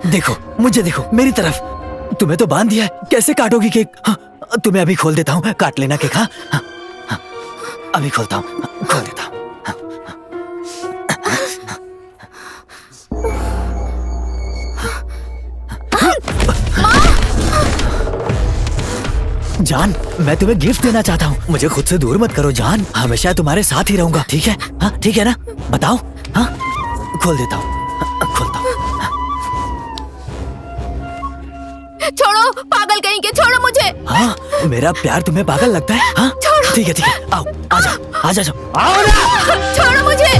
देखो, मुझे देखो, मेरी तरफ। तुम्हें तो बांध दिया है, कैसे काटोगी केक? हाँ, तुम्हें अभी खोल देता हूँ, काट लेना केक। हाँ, हाँ, हाँ, अभी खोलता हूँ, खोल देता हूँ। जान, मैं तुम्हें गिफ्ट देना चाहता हूँ। मुझे खुद से दूर मत करो जान, हमेशा तुम्हारे साथ ही रहूंगा, ठीक है? हाँ, ठीक है ना? बताओ। हाँ, खोल देता हूँ, खोलता हूँ। छोड़ो, पागल कहीं के, छोड़ो मुझे। हाँ, मेरा प्यार तुम्हें पागल लगता है? हाँ, ठीक है, ठीक है, आओ, आ जाओ, आओ ना। छोड़ो मुझे।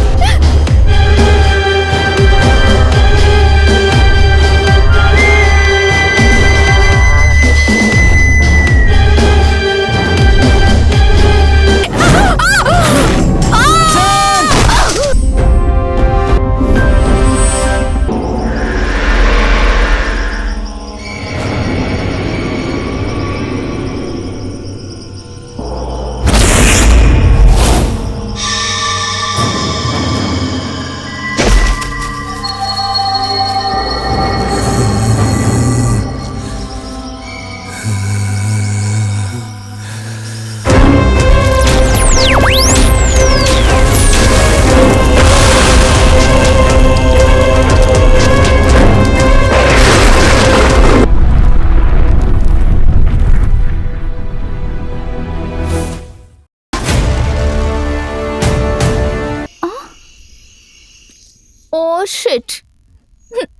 ओह शिट,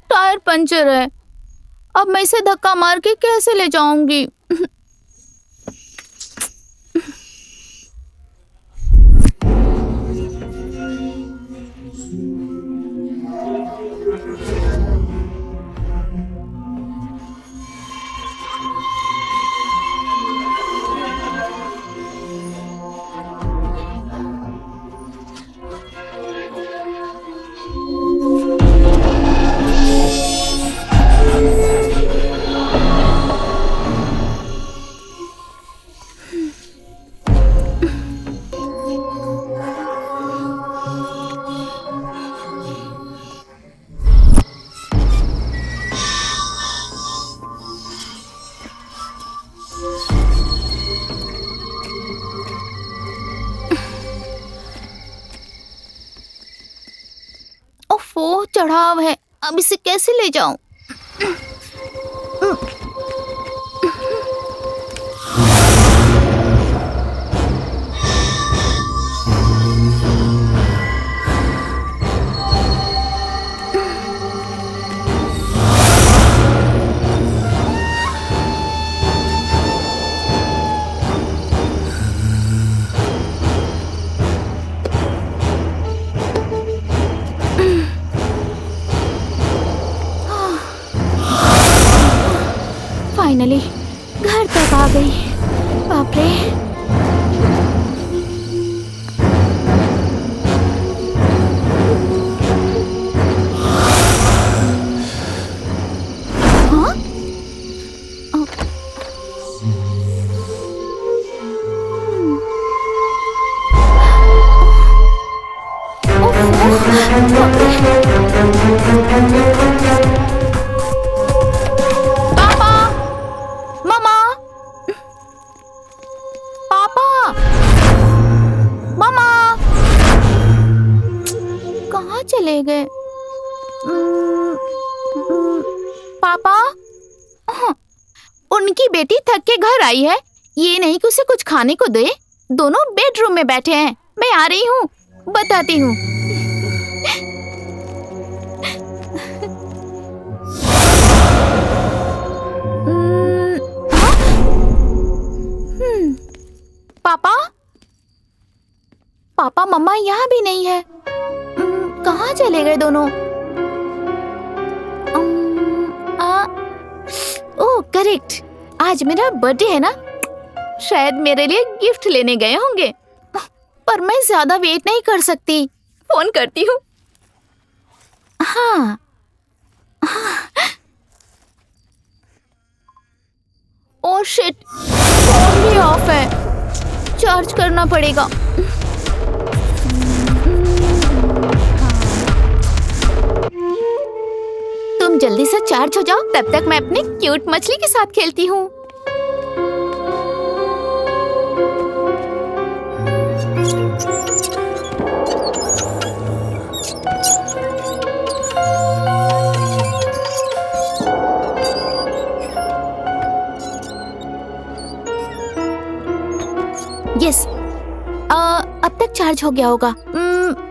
टायर पंचर है। अब मैं इसे धक्का मार के कैसे ले जाऊंगी? ओफो, चढ़ाव है, अब इसे कैसे ले जाऊं? फाइनली घर तक आ गई। बाप रे। हाँ? चले गए। पापा, उनकी बेटी थक के घर आई है, ये नहीं कि उसे कुछ खाने को दे। दोनों बेडरूम में बैठे हैं, मैं आ रही हूँ, बताती हूँ। पापा, पापा मम्मा यहाँ भी नहीं है, कहाँ चले गए दोनों? ओह करेक्ट, आज मेरा बर्थडे है ना, शायद मेरे लिए गिफ्ट लेने गए होंगे। पर मैं ज्यादा वेट नहीं कर सकती, फोन करती हूँ। हाँ, ओह शिट, फोन भी ऑफ है, चार्ज करना पड़ेगा। तुम जल्दी से चार्ज हो जाओ, तब तक मैं अपनी क्यूट मछली के साथ खेलती हूँ। यस, अब तक चार्ज हो गया होगा।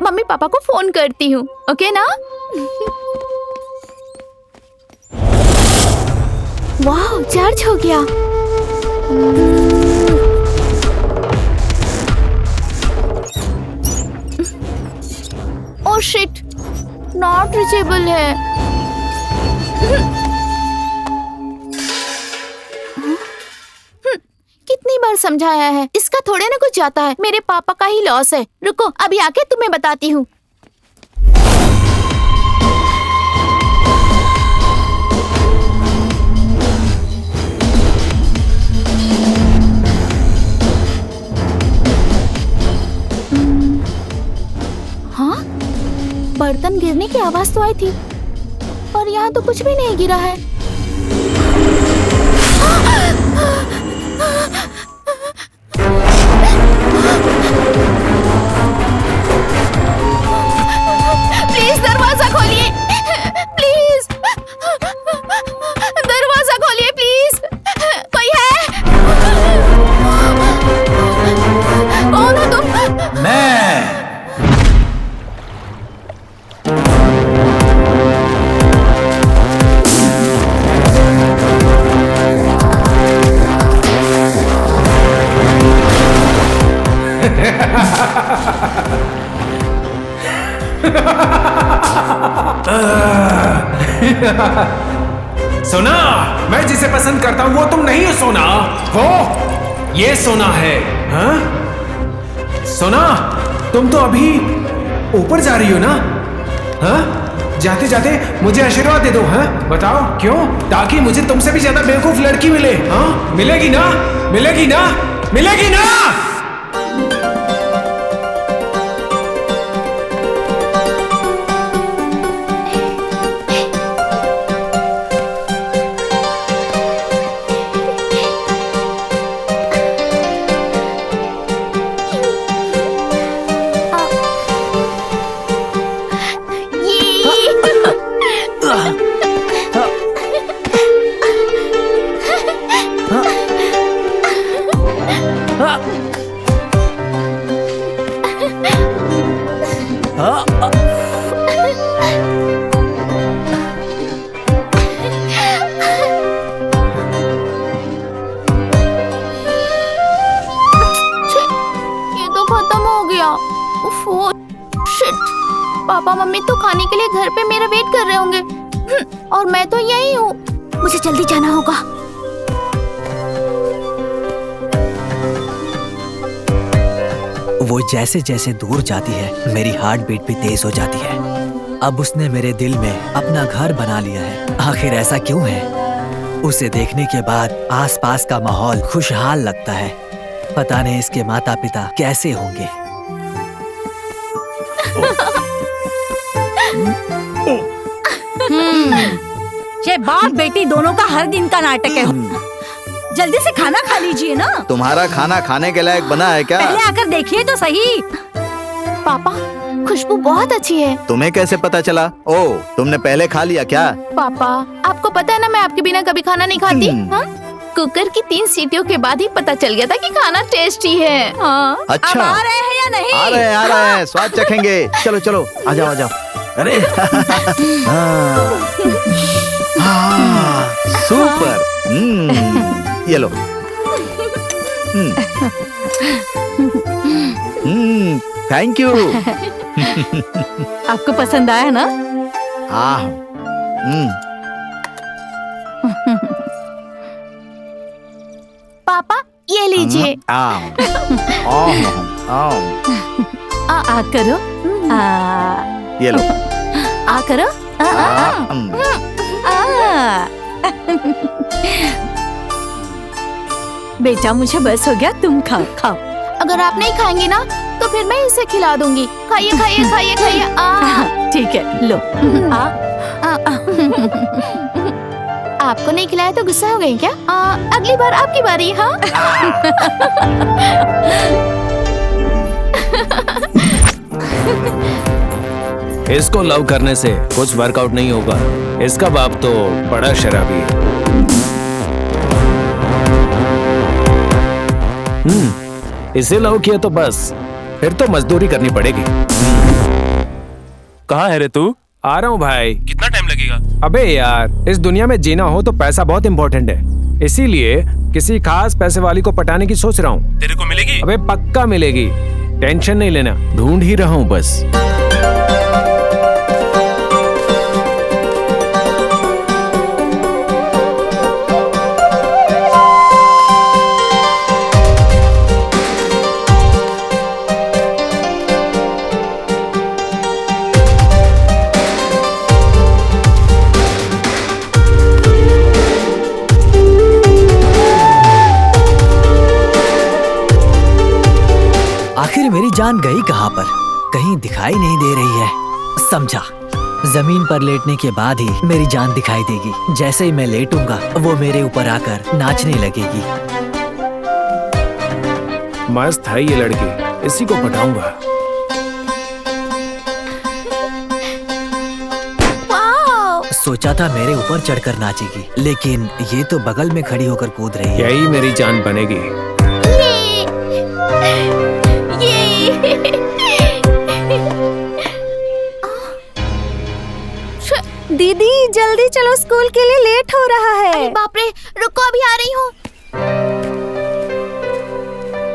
मम्मी पापा को फोन करती हूँ, ओके ना? वाह, चार्ज हो गया। ओह शिट, नॉट रीचेबल है। कितनी बार समझाया है, इसका थोड़े ना कुछ जाता है, मेरे पापा का ही लॉस है। रुको, अभी आके तुम्हें बताती हूँ। हाँ, बर्तन गिरने की आवाज तो आई थी, पर यहाँ तो कुछ भी नहीं गिरा है। प्लीज दरवाजा खोलिए, प्लीज दरवाजा खोलिए, प्लीज। कोई है? कौन हो तुम? मैं। सोना, मैं जिसे पसंद करता हूँ वो तुम नहीं हो सोना, वो ये सोना है। हाँ? सोना, तुम तो अभी ऊपर जा रही हो ना? हाँ? जाते जाते मुझे आशीर्वाद दे दो। हाँ? बताओ क्यों? ताकि मुझे तुमसे भी ज्यादा बेवकूफ लड़की मिले। हाँ? मिलेगी ना? मिलेगी ना? मिलेगी ना? पापा मम्मी तो खाने के लिए घर पे मेरा वेट कर रहे होंगे, और मैं तो यही हूँ। मुझे जल्दी जाना होगा। वो जैसे जैसे दूर जाती है, मेरी हार्ट बीट भी तेज हो जाती है। अब उसने मेरे दिल में अपना घर बना लिया है। आखिर ऐसा क्यों है? उसे देखने के बाद आसपास का माहौल खुशहाल लगता है। पता नहीं इसके माता पिता कैसे होंगे। ये बाप बेटी दोनों का हर दिन का नाटक है। जल्दी से खाना खा लीजिए ना। तुम्हारा खाना खाने के लायक बना है क्या? पहले आकर देखिए तो सही। पापा, खुशबू बहुत अच्छी है। तुम्हें कैसे पता चला? ओह, तुमने पहले खा लिया क्या? पापा, आपको पता है ना मैं आपके बिना कभी खाना नहीं खाती। हाँ? कुकर की 3 सीटियों के बाद ही पता चल गया था कि खाना टेस्टी है। हाँ? अच्छा, अब आ रहे हैं या नहीं? आ रहे हैं, स्वाद चखेंगे। चलो चलो, आ जाओ आ जाओ। अरे हाँ, सुपर। ये लो। Thank you. आपको पसंद आया ना? हाँ। पापा, ये लीजिए। आ करो। ये लो। आ करो। बेटा, मुझे बस हो गया, तुम खाओ खाओ। अगर आप नहीं खाएंगी ना तो फिर मैं इसे खिला दूंगी। खाइए खाइए खाइए खाइए। ठीक है, लो। आपको नहीं खिलाया तो गुस्सा हो गई क्या? अगली बार आपकी बारी। हाँ। इसको लव करने से कुछ वर्कआउट नहीं होगा। इसका बाप तो बड़ा शराबी है। इसे लव किया तो बस फिर तो मजदूरी करनी पड़ेगी। कहाँ है रे तू? आ रहा हूँ भाई। कितना टाइम लगेगा? अबे यार, इस दुनिया में जीना हो तो पैसा बहुत इम्पोर्टेंट है, इसीलिए किसी खास पैसे वाली को पटाने की सोच रहा हूँ। तेरे को मिलेगी? अबे पक्का मिलेगी, टेंशन नहीं लेना, ढूंढ ही रहा हूँ बस। आखिर मेरी जान गई कहाँ पर? कहीं दिखाई नहीं दे रही है। समझा, जमीन पर लेटने के बाद ही मेरी जान दिखाई देगी। जैसे ही मैं लेटूंगा वो मेरे ऊपर आकर नाचने लगेगी। मस्त है ये लड़की, इसी को पटाऊंगा। सोचा था मेरे ऊपर चढ़कर नाचेगी, लेकिन ये तो बगल में खड़ी होकर कूद रही है। यही मेरी जान बनेगी। दीदी जल्दी चलो, स्कूल के लिए लेट हो रहा है। बाप रे, रुको अभी आ रही हूँ।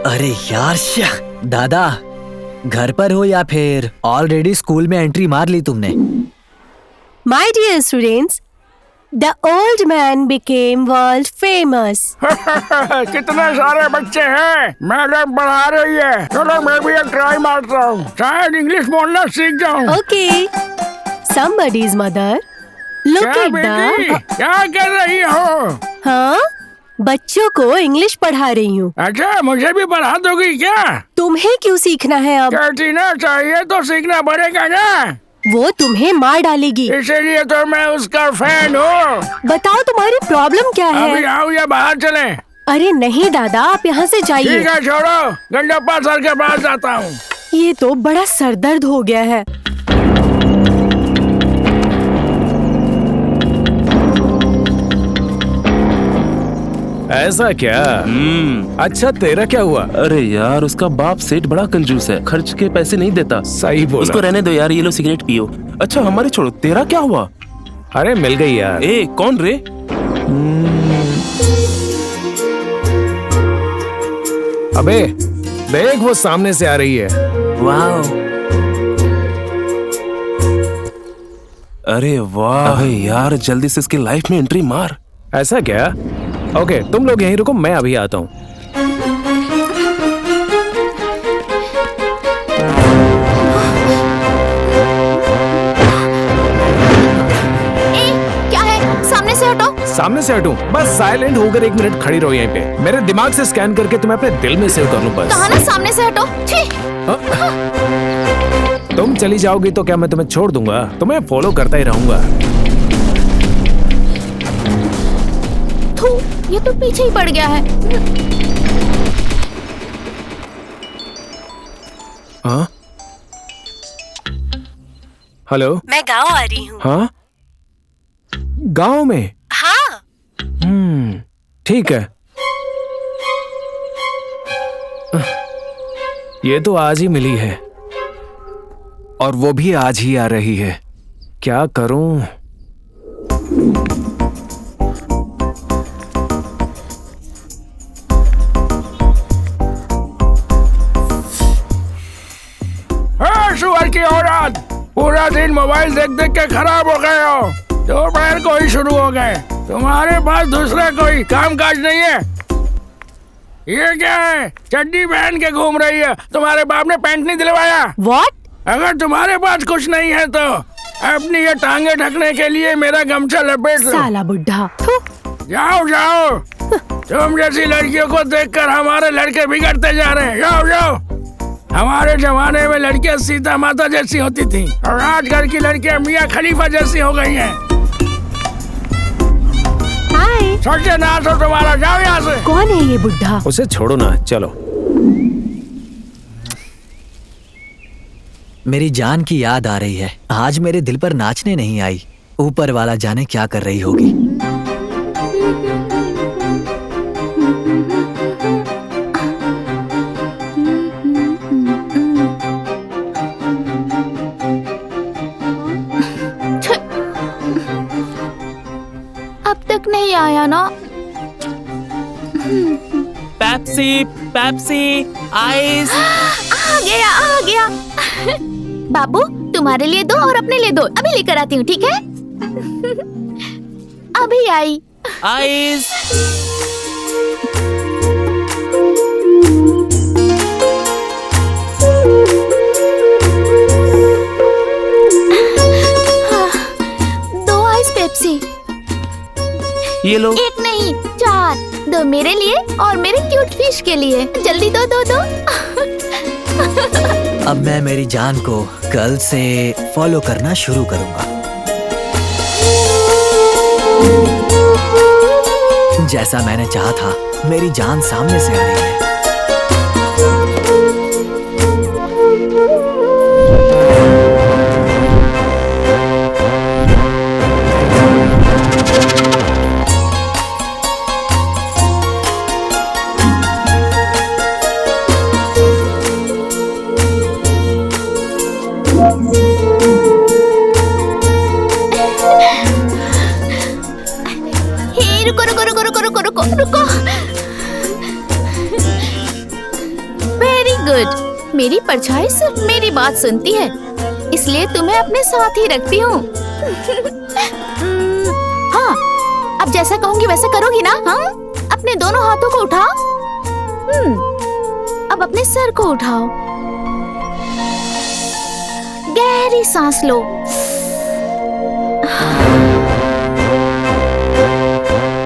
अरे यार श्या, दादा घर पर हो या फिर ऑलरेडी स्कूल में एंट्री मार ली तुमने? My dear students, the old man became world famous. कितने सारे बच्चे हैं, मैडम पढ़ा रही है। चलो मैं भी एक ट्राई मारता हूँ, शायद इंग्लिश बोलना सीख जाऊँ। Okay, somebody's mother. Look क्या at बेटी, the. क्या कर रही हो? हाँ, बच्चों को इंग्लिश पढ़ा रही हूँ। अच्छा, मुझे भी पढ़ा दोगी क्या? तुम्हें क्यों सीखना है अब? कहती ना चाहिए तो सीखना पड़ेगा ना। वो तुम्हें मार डालेगी। इसीलिए तो मैं उसका फैन हूँ। बताओ तुम्हारी प्रॉब्लम क्या अभी है? आओ या बाहर चले? अरे नहीं दादा, आप यहाँ से जाइए। ठीक है, छोड़ो, गंडप्पा सर के पास जाता हूँ। ये तो बड़ा सरदर्द हो गया है। ऐसा क्या? अच्छा, तेरा क्या हुआ? अरे यार, उसका बाप सेठ बड़ा कंजूस है, खर्च के पैसे नहीं देता। सही बोला। उसको रहने दो यार, ये लो सिगरेट पियो। अच्छा हमारे छोड़ो, तेरा क्या हुआ? अरे मिल गई यार। ए कौन रे? अबे देख, वो सामने से आ रही है। वाह, अरे वाह। अबे यार, जल्दी से इसकी लाइफ में एंट्री मार। ऐसा क्या? ओके, तुम लोग यहीं रुको, मैं अभी आता हूँ। क्या है? सामने से हटो। सामने से हटूं? बस साइलेंट होकर 1 मिनट खड़ी रहो यहीं पे। मेरे दिमाग से स्कैन करके तुम्हें अपने दिल में सेव कर लूं बस। कहा ना सामने से हटो। छी। तुम चली जाओगी तो क्या मैं तुम्हें छोड़ दूंगा? तुम्हें फॉलो करता ही रहूंगा। ये तो पीछे ही पड़ गया है। हाँ? हेलो? मैं गाँव आ रही हूँ। हाँ? गांव में? हाँ। ठीक है। ये तो आज ही मिली है, और वो भी आज ही आ रही है। क्या करूं? सुअर की औरत, पूरा दिन मोबाइल देख देख के खराब हो गए हो। दोपहर को ही शुरू हो गए। तुम्हारे पास दूसरा कोई काम काज नहीं है? ये क्या है, चड्डी पहन के घूम रही है? तुम्हारे बाप ने पैंट नहीं दिलवाया? What? अगर तुम्हारे पास कुछ नहीं है तो अपनी ये टांगे ढकने के लिए मेरा गमछा लपेट लो। साला बुड्ढा। जाओ जाओ, तुम जैसी लड़कियों को देखकर हमारे लड़के बिगड़ते जा रहे हैं। जाओ जाओ। हमारे जमाने में लड़कियां सीता माता जैसी होती थी और आजकल की लड़कियां मियाँ खलीफा जैसी हो गई हैं। हाय, सत्यानाश हो तुम्हारा, जाओ यहाँ से। कौन है ये बुढ़ा? उसे छोड़ो ना, चलो। मेरी जान की याद आ रही है। आज मेरे दिल पर नाचने नहीं आई। ऊपर वाला जाने क्या कर रही होगी। अब तक नहीं आया ना। Pepsi, Pepsi, ice. आ गया, आ गया। बाबू, तुम्हारे लिए दो और अपने लिए दो। अभी लेकर आती हूँ, ठीक है? अभी आई। आइस। दो आइस पेप्सी। ये लो। एक नहीं, 4। दो मेरे लिए और मेरे क्यूट फिश के लिए। जल्दी दो, दो, दो। अब मैं मेरी जान को कल से फॉलो करना शुरू करूंगा। जैसा मैंने चाहा था, मेरी जान सामने से आ रही है। रुको रुको रुको रुको रुको रुको रुको। Very good. मेरी परछाई सिर्फ मेरी बात सुनती है, इसलिए तुम्हें अपने साथ ही रखती हूँ। हाँ, अब जैसा कहूँगी वैसा करोगी ना? हाँ, अपने दोनों हाथों को उठाओ। अब अपने सर को उठाओ। गहरी सांस लो।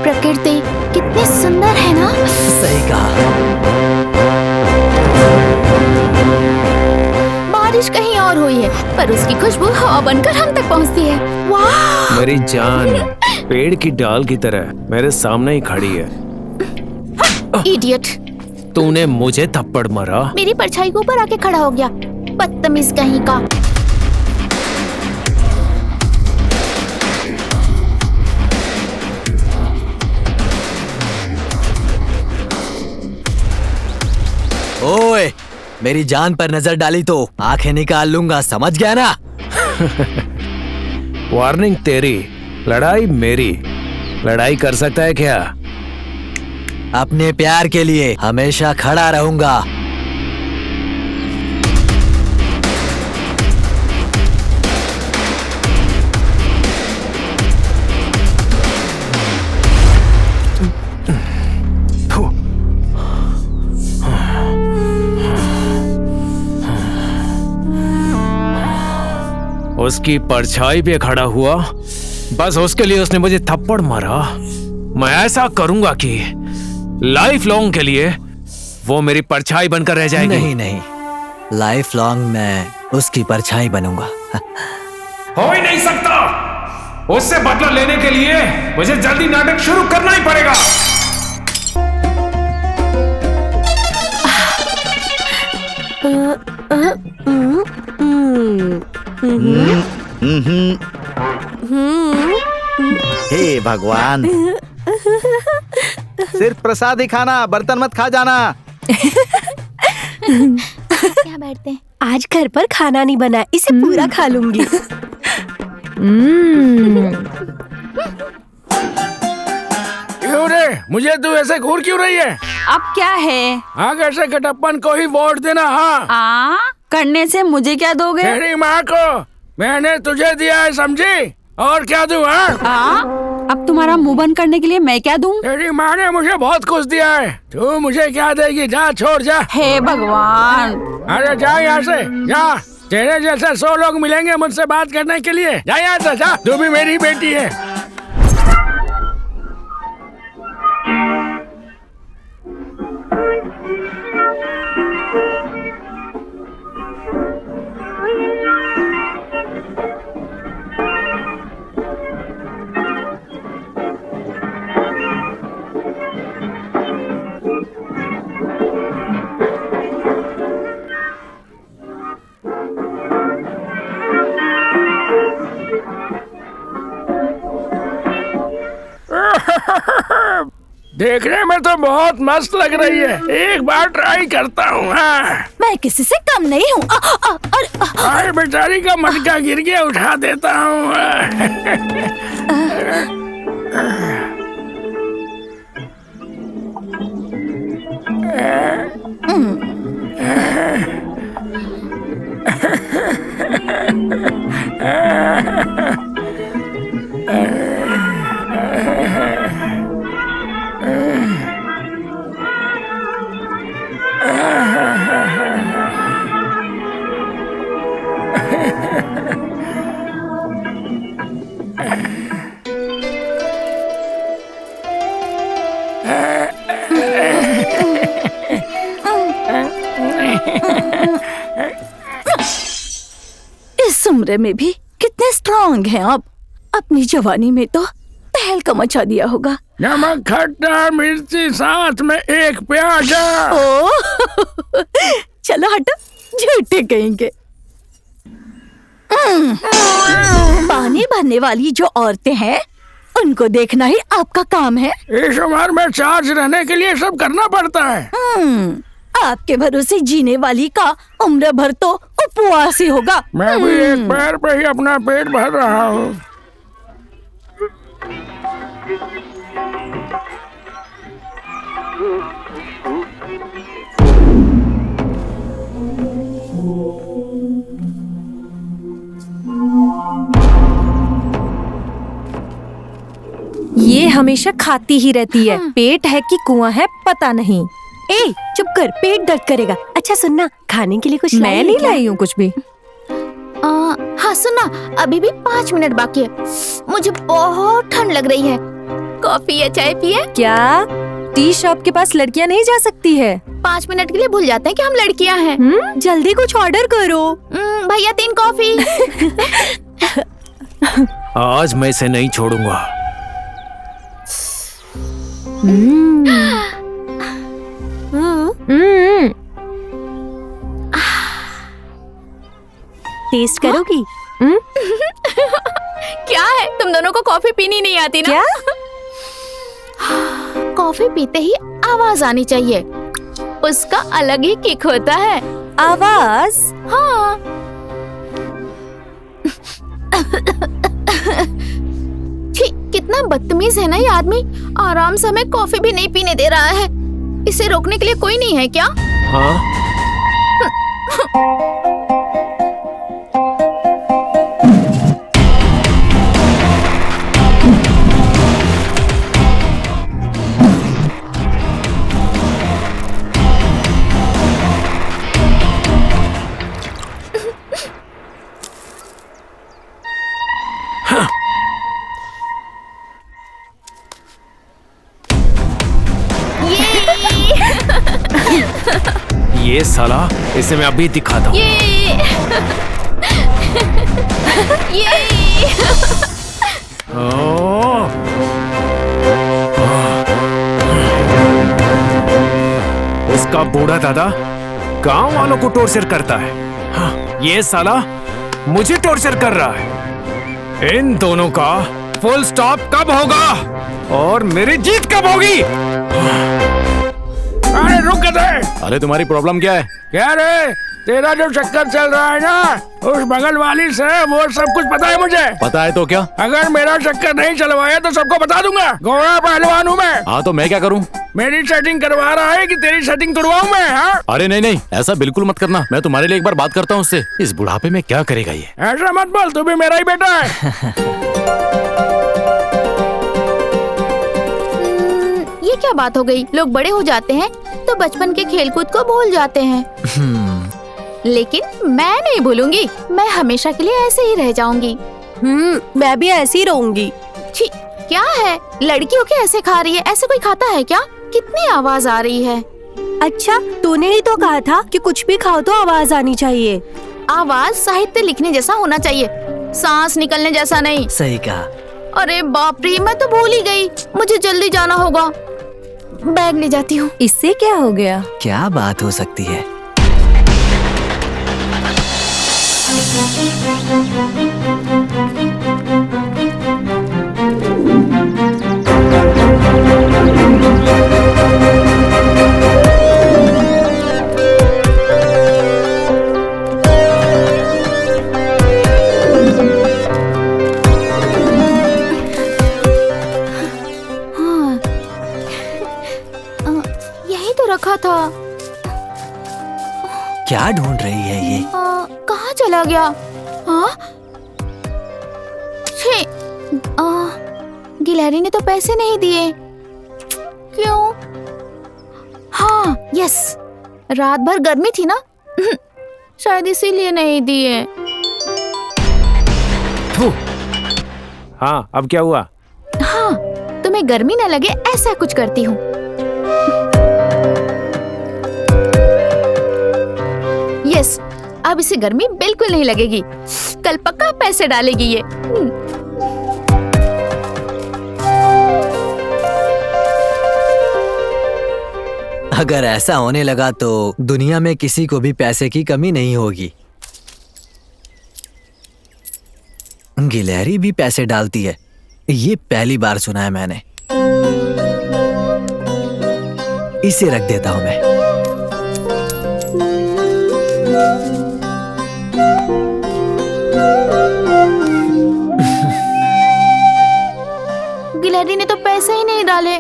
प्रकृति कितनी सुंदर है ना? सही कहा। बारिश कहीं और हुई है, पर उसकी खुशबू हवा बनकर हम तक पहुंचती है। वाह! मेरी जान पेड़ की डाल की तरह मेरे सामने ही खड़ी है। इडियट! तूने मुझे थप्पड़ मारा। मेरी परछाई के ऊपर आके खड़ा हो गया, बदतमीज कहीं का। ओए, मेरी जान पर नजर डाली तो आंखें निकाल लूंगा, समझ गया ना? वार्निंग तेरी, लड़ाई मेरी। लड़ाई कर सकता है क्या? अपने प्यार के लिए हमेशा खड़ा रहूंगा। उसकी परछाई पे खड़ा हुआ, बस उसके लिए उसने मुझे थप्पड़ मारा। मैं ऐसा करूंगा कि लाइफ लॉन्ग के लिए वो मेरी परछाई बनकर रह जाएगी। नहीं नहीं, लाइफ लॉन्ग मैं उसकी परछाई बनूंगा। हो ही नहीं सकता। उससे बदला लेने के लिए मुझे जल्दी नाटक शुरू करना ही पड़ेगा। हे भगवान, सिर्फ प्रसाद ही खाना, बर्तन मत खा जाना। यहाँ बैठते हैं। आज घर पर खाना नहीं बना, इसे पूरा खा लूंगी। क्यों रे, मुझे तू ऐसे घूर क्यों रही है? अब क्या है? आगे से कटप्पन को ही वोट देना। हाँ, करने से मुझे क्या दोगे? तेरी माँ को मैंने तुझे दिया है, समझी? और क्या दूं? अब तुम्हारा मुंह बंद करने के लिए मैं क्या दूं? तेरी माँ ने मुझे बहुत कुछ दिया है, तू मुझे क्या देगी? जा, छोड़ जा। हे भगवान! अरे जा यहाँ से, जा। तेरे जैसे 100 लोग मिलेंगे मुझसे बात करने के लिए। जा यहाँ से, जा। तू भी मेरी बेटी है। देखने में तो बहुत मस्त लग रही है, एक बार ट्राई करता हूँ। हाँ। मैं किसी से कम नहीं हूँ। अरे बेचारी का मटका गिर गया, उठा देता हूँ। इस उम्र में भी कितने स्ट्रांग हैं आप। अपनी जवानी में तो तहलका मचा दिया होगा। नमक, खट्टा, मिर्ची, साथ में एक प्याज। ओ चलो हटो, झूठे कहेंगे। पानी भरने वाली जो औरतें हैं उनको देखना ही आपका काम है। इस उम्र में चार्ज रहने के लिए सब करना पड़ता है। आपके भरोसे जीने वाली का उम्र भर तो उपवास ही होगा। मैं भी एक पैर पे ही अपना पेट भर रहा हूँ। ये हमेशा खाती ही रहती है। पेट है कि कुआं है पता नहीं। ए चुप कर, पेट दर्द करेगा। अच्छा सुनना, खाने के लिए कुछ मैं नहीं लाई हूँ कुछ भी। हाँ सुनना, अभी भी 5 मिनट बाकी है। मुझे बहुत ठंड लग रही है। कॉफी या चाय पिए? क्या टी शॉप के पास लड़कियां नहीं जा सकती है? 5 मिनट के लिए भूल जाते हैं कि हम लड़कियां हैं। जल्दी कुछ ऑर्डर करो। भैया 3 कॉफी। आज मैं इसे नहीं छोड़ूंगा। टेस्ट करोगी? क्या है, तुम दोनों को कॉफी पीनी नहीं आती ना? क्या? कॉफी पीते ही आवाज आनी चाहिए, उसका अलग ही किक होता है। आवाज? हाँ। छी, कितना बदतमीज है ना ये आदमी। आराम से हमें कॉफी भी नहीं पीने दे रहा है। इसे रोकने के लिए कोई नहीं है क्या? हाँ? ये साला, इसे मैं अभी दिखाता हूँ। उसका बूढ़ा दादा गांव वालों को टॉर्चर करता है। हाँ, ये साला मुझे टॉर्चर कर रहा है। इन दोनों का फुल स्टॉप कब होगा और मेरी जीत कब होगी? अरे रुक दे। अरे तुम्हारी प्रॉब्लम क्या है? क्या रे, तेरा जो चक्कर चल रहा है ना उस बगल वाली से, वो सब कुछ पता है मुझे। पता है तो क्या? अगर मेरा चक्कर नहीं चलवाया तो सबको बता दूंगा। घोड़ा पहलवान हूँ मैं। हाँ तो मैं क्या करूँ? मेरी सेटिंग करवा रहा है कि तेरी सेटिंग तुड़वाऊं मैं? हाँ? अरे नहीं नहीं, ऐसा बिल्कुल मत करना। मैं तुम्हारे लिए एक बार बात करता हूँ उससे। इस बुढ़ापे में क्या करेगा ये? ऐसा मत बोल, तू भी मेरा ही बेटा है। ये क्या बात हो गई? लोग बड़े हो जाते हैं तो बचपन के खेलकूद को भूल जाते हैं। लेकिन मैं नहीं भूलूंगी। मैं हमेशा के लिए ऐसे ही रह जाऊंगी। मैं भी ऐसी ही रहूंगी। छी, क्या है, लड़की होके ऐसे खा रही है? ऐसे कोई खाता है क्या? कितनी आवाज आ रही है। अच्छा, तूने ही तो कहा था कि कुछ भी खाओ तो आवाज आनी चाहिए। आवाज साहित्य लिखने जैसा होना चाहिए, सांस निकलने जैसा नहीं। सही कहा। अरे बाप रे, मैं तो भूल ही गई। मुझे जल्दी जाना होगा, बैग ले जाती हूँ। इससे क्या हो गया? क्या बात हो सकती है? रखा था। क्या ढूंढ रही है ये? कहाँ चला गया? हाँ? छे, गिलहरी ने तो पैसे नहीं दिए। क्यों? हाँ, यस, रात भर गर्मी थी ना, शायद इसीलिए नहीं दिए। हाँ, अब क्या हुआ? हाँ, तुम्हें गर्मी न लगे ऐसा कुछ करती हूँ। यस, अब इसे गर्मी बिल्कुल नहीं लगेगी। कल पक्का पैसे डालेगी ये। अगर ऐसा होने लगा तो दुनिया में किसी को भी पैसे की कमी नहीं होगी। गिलहरी भी पैसे डालती है, ये पहली बार सुना है मैंने। इसे रख देता हूं मैं। गिलहरी ने तो पैसे ही नहीं डाले।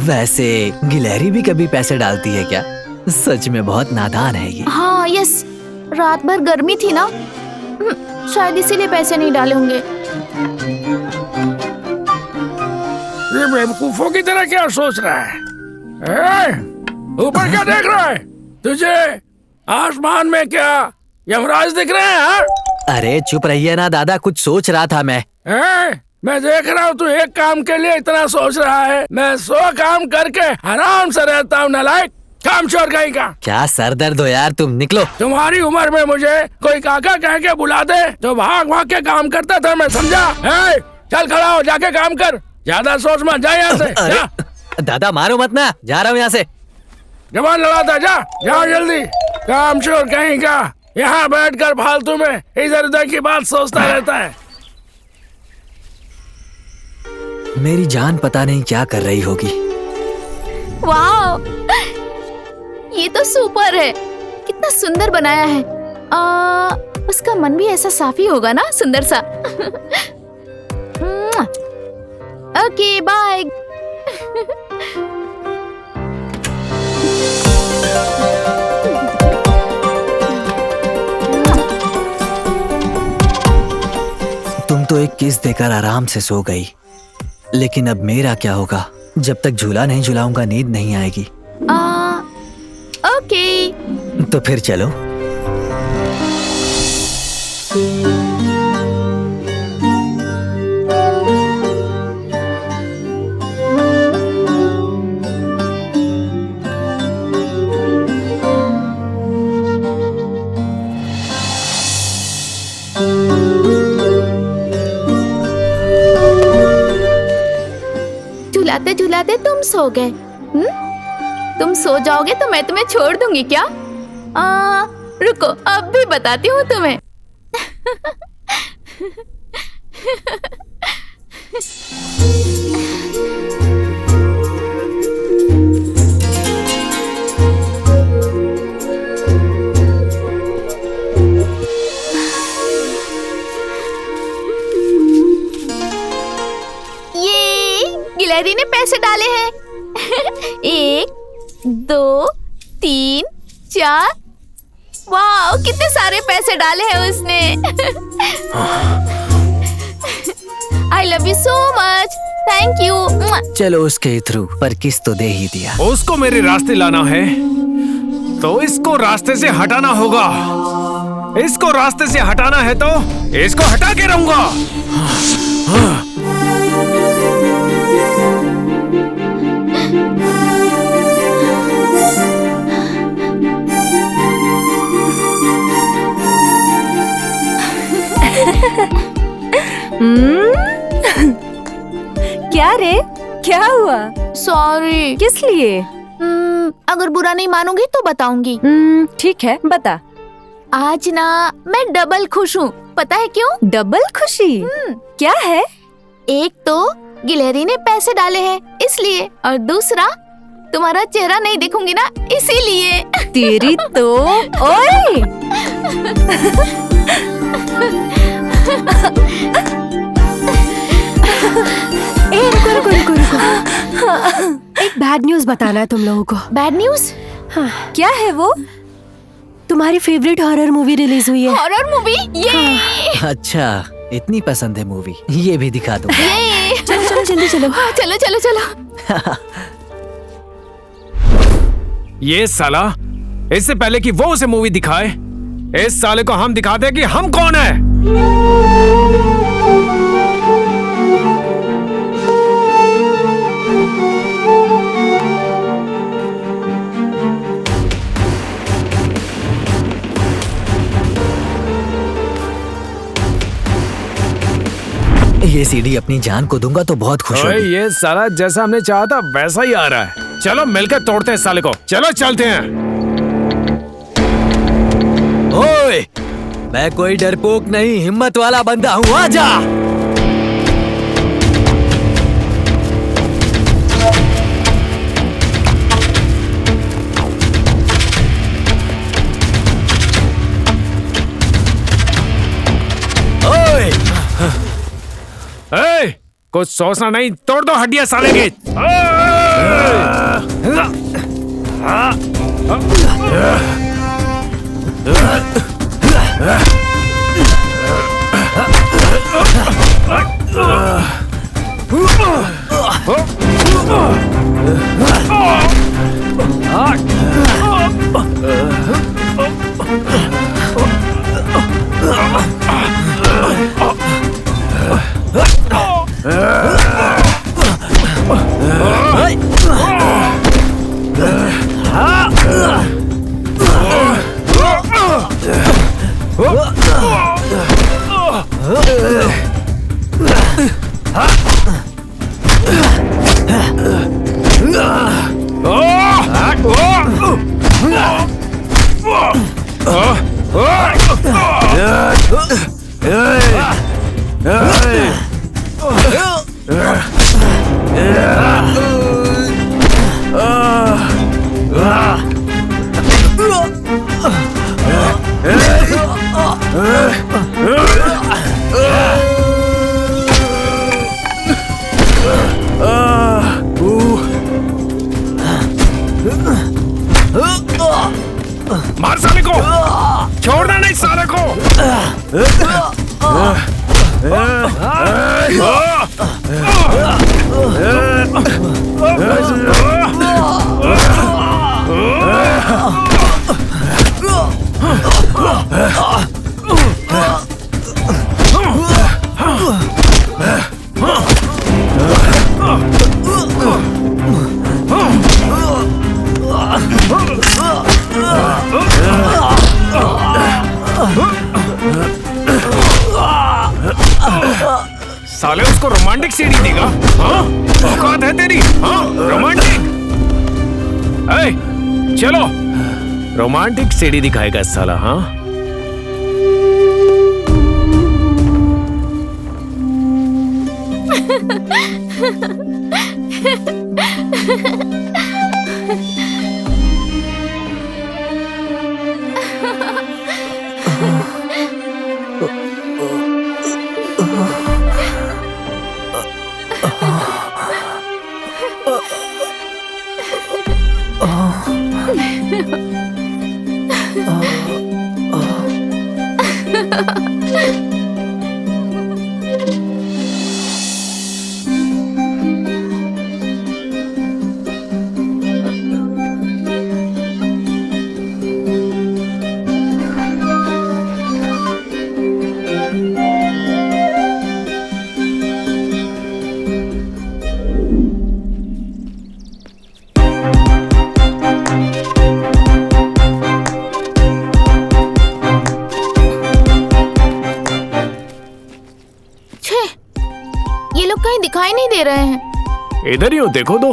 वैसे गिलहरी भी कभी पैसे डालती है क्या? सच में बहुत नादान है ये। हाँ, यस, रात भर गर्मी थी ना, शायद इसीलिए पैसे नहीं डाले होंगे। ये बेवकूफों की तरह क्या सोच रहा है? ऊपर क्या देख रहा है? तुझे आसमान में क्या यमराज दिख रहे हैं? हाँ? अरे चुप रहिए ना दादा, कुछ सोच रहा था मैं। मैं देख रहा हूँ तू एक काम के लिए इतना सोच रहा है। मैं 100 काम करके आराम से रहता हूँ, नालायक काम चोर कहीं का। क्या सर दर्द हो यार, तुम निकलो। तुम्हारी उम्र में मुझे कोई काका कह के बुला दे तो भाग भाग के काम करता था मैं, समझा? चल खड़ा हो, जाके काम कर, ज्यादा सोच मत, जा यहाँ से। अरे दादा मारो मत ना, जा रहा हूँ यहाँ से। जवान लड़ाता, जा जाओ जल्दी, काम चोर कहीं का। यहाँ बैठकर फालतू में इधर उधर की बात सोचता रहता है। मेरी जान पता नहीं क्या कर रही होगी। वाह, ये तो सुपर है, कितना सुंदर बनाया है। उसका मन भी ऐसा साफी होगा ना, सुंदर सा। Okay, bye. तुम तो एक किस देकर आराम से सो गई, लेकिन अब मेरा क्या होगा? जब तक झूला नहीं झुलाऊंगा नींद नहीं आएगी। ओके। तो फिर चलो। झुलाते झुलाते तुम सो गए। तुम सो जाओगे तो मैं तुम्हें छोड़ दूंगी क्या? रुको, अब भी बताती हूँ तुम्हें। गिलहरी ने पैसे डाले हैं। 1, 2, 3, 4। वाह, कितने सारे पैसे डाले हैं उसने। I love you so much, thank you. चलो उसके थ्रू, पर किस तो दे ही दिया। उसको मेरे रास्ते लाना है तो इसको रास्ते से हटाना होगा। इसको रास्ते से हटाना है तो इसको हटा के रहूंगा। क्या रे, क्या हुआ? सॉरी। किस लिए? अगर बुरा नहीं मानोगी तो बताऊंगी। ठीक है, बता। आज ना मैं डबल खुश हूँ, पता है क्यों? डबल खुशी? क्या है? एक तो गिलहरी ने पैसे डाले हैं इसलिए, और दूसरा तुम्हारा चेहरा नहीं देखूंगी ना इसीलिए। तेरी तो ओए। रुको। एक बैड न्यूज बताना है तुम लोगों को। Bad news? हाँ, क्या है वो? तुम्हारी फेवरेट हॉरर मूवी रिलीज हुई है। Horror movie? ये अच्छा, इतनी पसंद है मूवी, ये भी दिखा दो। ये चलो चलो जल्दी चलो। हाँ, चलो चलो चलो। ये साला, इससे पहले कि वो उसे मूवी दिखाए, इस साले को हम दिखाते हैं कि हम कौन है। ये सीडी अपनी जान को दूंगा तो बहुत खुश ओए, होगी। ये साला जैसा हमने चाहा था वैसा ही आ रहा है। चलो मिलकर तोड़ते हैं इस साले को। चलो चलते हैं। ओए, मैं कोई डरपोक नहीं, हिम्मत वाला बंदा हूँ, आजा। ओए, ए, कुछ सोचना नहीं, तोड़ दो हड्डियां साले की। मार साले को, छोड़ना नहीं साले को। साले उसको रोमांटिक सीडी देगा? हाँ, औकात है तेरी? हाँ, रोमांटिक। ए, चलो, रोमांटिक सीडी दिखाएगा साला। हाँ, दिखाई नहीं दे रहे हैं। इधर ही हो, देखो तो।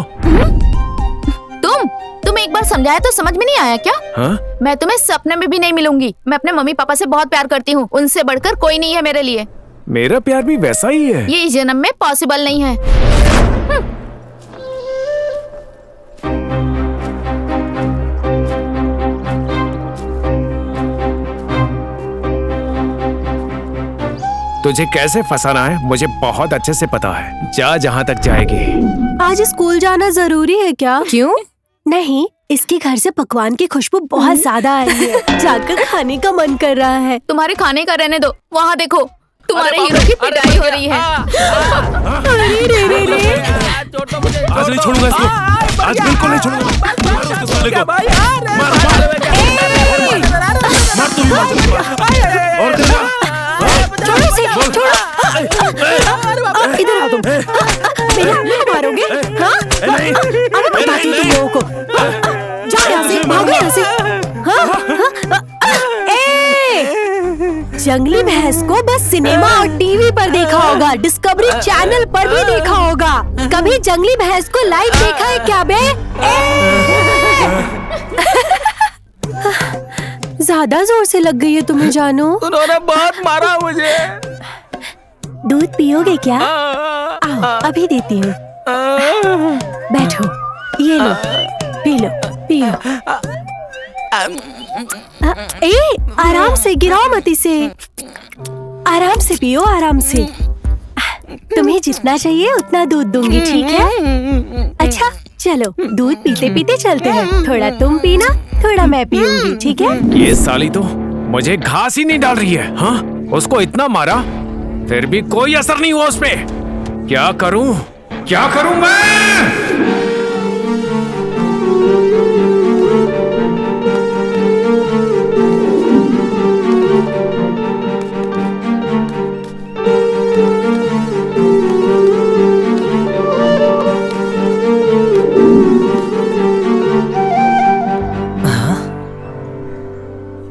तुम एक बार समझाया तो समझ में नहीं आया क्या? हाँ? मैं तुम्हें सपने में भी नहीं मिलूंगी। मैं अपने मम्मी पापा से बहुत प्यार करती हूँ, उनसे बढ़कर कोई नहीं है मेरे लिए। मेरा प्यार भी वैसा ही है। ये इस जन्म में पॉसिबल नहीं है। तुझे कैसे फंसाना है मुझे बहुत अच्छे से पता है। जा जहां तक जाएगी। आज स्कूल जाना जरूरी है क्या? क्यों? नहीं, इसके घर से पकवान की खुशबू बहुत ज्यादा आ रही है। जाकर खाने का मन कर रहा है। तुम्हारे खाने का रहने दो, वहाँ देखो तुम्हारे हीरो की पिटाई हो रही है। अरे रे रे रे। आज नहीं छोड़ूंगा इसको, आज बिल्कुल नहीं छोड़ूंगा। मार उसको साले को, मार मार मार, तू भी मार चल। और तेरा छोड़ो इसे, छोड़ो। इधर आओ तुम। मेरे हाथ मारोगे? हाँ? अब बताती हूँ तुम लोगों को। जाओ यहाँ से, भागो यहाँ से। हाँ? जंगली भैंस को बस सिनेमा और टीवी पर देखा होगा, डिस्कवरी चैनल पर भी देखा होगा। कभी जंगली भैंस को लाइव देखा है क्या बे? ज्यादा जोर से लग गई है तुम्हें जानू। उन्होंने बहुत मारा मुझे। दूध पियोगे क्या? आओ, अभी देती हूँ। बैठो, ये लो, पी लो, पियो। आराम से, गिराओ मत इसे। आराम से पियो, आराम से। तुम्हें जितना चाहिए उतना दूध दूंगी, ठीक है? अच्छा चलो, दूध पीते पीते चलते हैं। थोड़ा तुम पीना, थोड़ा मैं पीऊंगी, ठीक है? ये साली तो मुझे घास ही नहीं डाल रही है। हाँ, उसको इतना मारा फिर भी कोई असर नहीं हुआ उस पे। क्या करूं, क्या करूं मैं?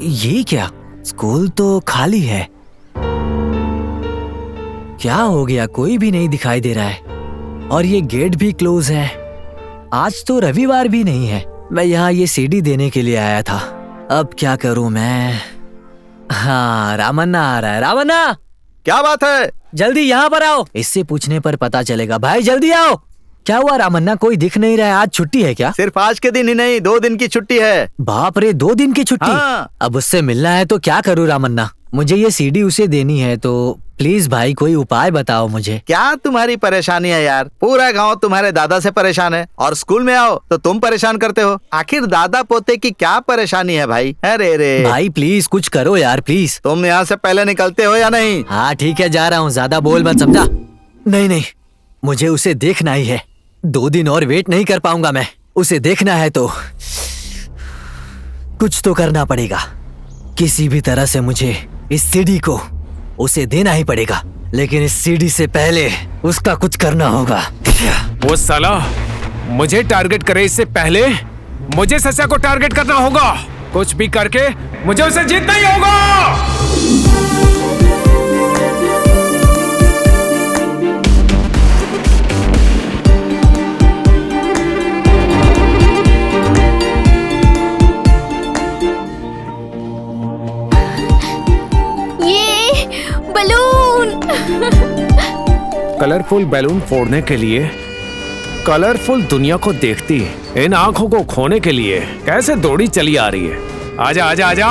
ये क्या? स्कूल तो खाली है। क्या हो गया? कोई भी नहीं दिखाई दे रहा है और ये गेट भी क्लोज है। आज तो रविवार भी नहीं है। मैं यहाँ ये सीडी देने के लिए आया था। अब क्या करूँ मैं? हाँ, रामन्ना आ रहा है। रामन्ना, क्या बात है? जल्दी यहाँ पर आओ। इससे पूछने पर पता चलेगा। भाई जल्दी आओ। क्या हुआ रामन्ना? कोई दिख नहीं रहा है। आज छुट्टी है क्या? सिर्फ आज के दिन ही नहीं, 2 दिन की छुट्टी है। बाप रे, 2 दिन की छुट्टी? हाँ। अब उससे मिलना है तो क्या करूँ रामन्ना? मुझे ये सीडी उसे देनी है, तो प्लीज भाई कोई उपाय बताओ मुझे। क्या तुम्हारी परेशानी है यार? पूरा गांव तुम्हारे दादा से परेशान है और स्कूल में आओ तो तुम परेशान करते हो। आखिर दादा पोते की क्या परेशानी है भाई? अरे रे भाई प्लीज कुछ करो यार, प्लीज। तुम यहाँ से पहले निकलते हो या नहीं? हाँ ठीक है, जा रहा हूँ। ज्यादा बोल मत, समझा? नहीं नहीं, मुझे उसे देखना ही है। 2 दिन और वेट नहीं कर पाऊंगा मैं। उसे देखना है तो कुछ तो करना पड़ेगा। किसी भी तरह से मुझे इस सीडी को उसे देना ही पड़ेगा। लेकिन इस सीडी से पहले उसका कुछ करना होगा। वो साला मुझे टारगेट करे इससे पहले मुझे सचा को टारगेट करना होगा। कुछ भी करके मुझे उसे जीतना ही होगा। कलरफुल बैलून फोड़ने के लिए कलरफुल दुनिया को देखती इन आंखों को खोने के लिए कैसे दौड़ी चली आ रही है। आजा आजा आजा।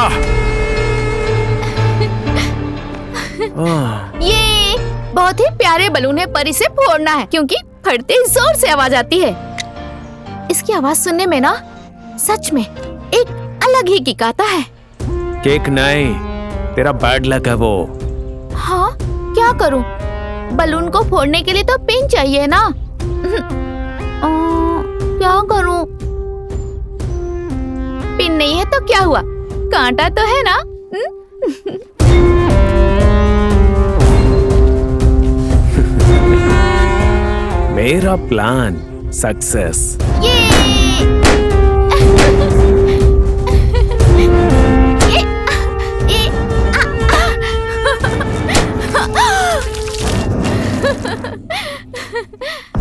ये बहुत ही प्यारे बलून है, पर इसे फोड़ना है क्योंकि फटते जोर से आवाज आती है। इसकी आवाज सुनने में ना सच में एक अलग ही किक आता है। केक नहीं, तेरा बैड लक है वो। हाँ, क्या करूं? बलून को फोड़ने के लिए तो पिन चाहिए ना। क्या करूं? पिन नहीं है तो क्या हुआ? कांटा तो है ना। मेरा प्लान सक्सेस।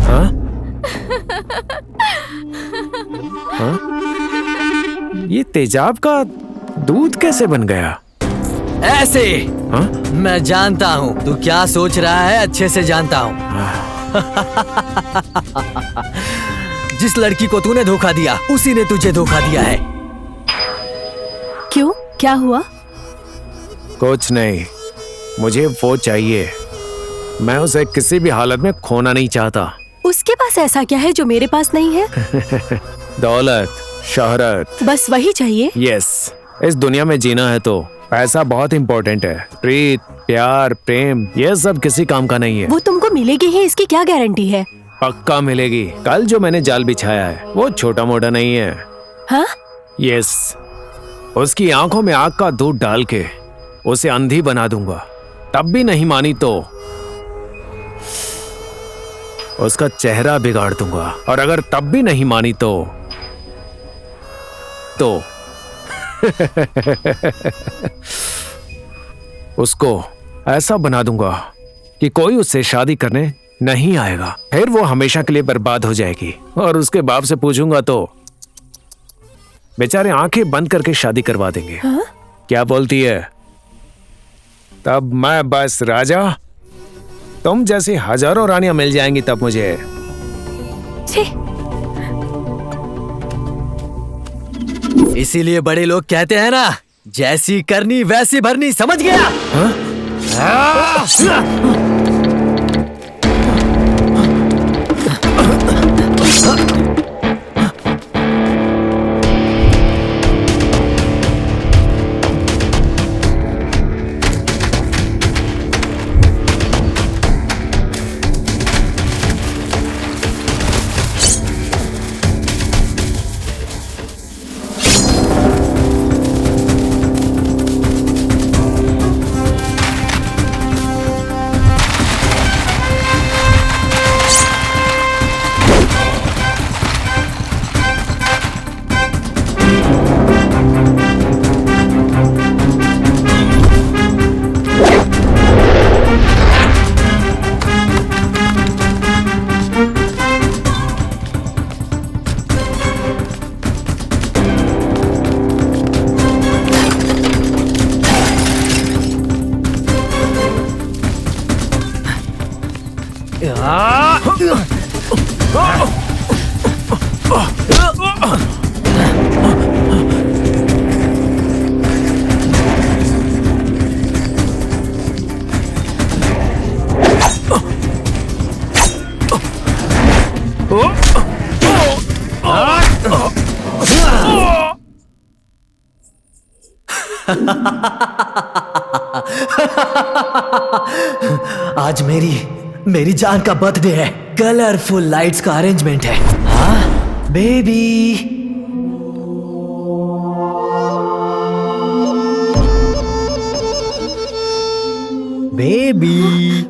हाँ? हाँ? ये तेजाब का दूध कैसे बन गया? ऐसे। हाँ? मैं जानता हूँ तू क्या सोच रहा है, अच्छे से जानता हूँ। जिस लड़की को तूने धोखा दिया उसी ने तुझे धोखा दिया है। क्यों? क्या हुआ? कुछ नहीं, मुझे वो चाहिए। मैं उसे किसी भी हालत में खोना नहीं चाहता। उसके पास पास ऐसा क्या है जो मेरे पास नहीं है? दौलत, शोहरत, बस वही चाहिए। यस। इस दुनिया में जीना है तो पैसा बहुत इम्पोर्टेंट है। प्रीत, प्यार, प्रेम, ये सब किसी काम का नहीं है। वो तुमको मिलेगी ही, इसकी क्या गारंटी है? पक्का मिलेगी। कल जो मैंने जाल बिछाया है वो छोटा मोटा नहीं है। हाँ? यस। उसकी आंखों में आग का दूध डाल के उसे अंधी बना दूंगा। तब भी नहीं मानी तो उसका चेहरा बिगाड़ दूंगा, और अगर तब भी नहीं मानी तो उसको ऐसा बना दूंगा कि कोई उससे शादी करने नहीं आएगा। फिर वो हमेशा के लिए बर्बाद हो जाएगी। और उसके बाप से पूछूंगा तो बेचारे आंखें बंद करके शादी करवा देंगे। हाँ? क्या बोलती है? तब मैं बस राजा, तुम जैसी हजारों रानियां मिल जाएंगी तब मुझे। छी, इसीलिए बड़े लोग कहते हैं ना, जैसी करनी वैसी भरनी, समझ गया? आज मेरी जान का बर्थडे है। कलरफुल लाइट्स का अरेंजमेंट है। हाँ बेबी, बेबी,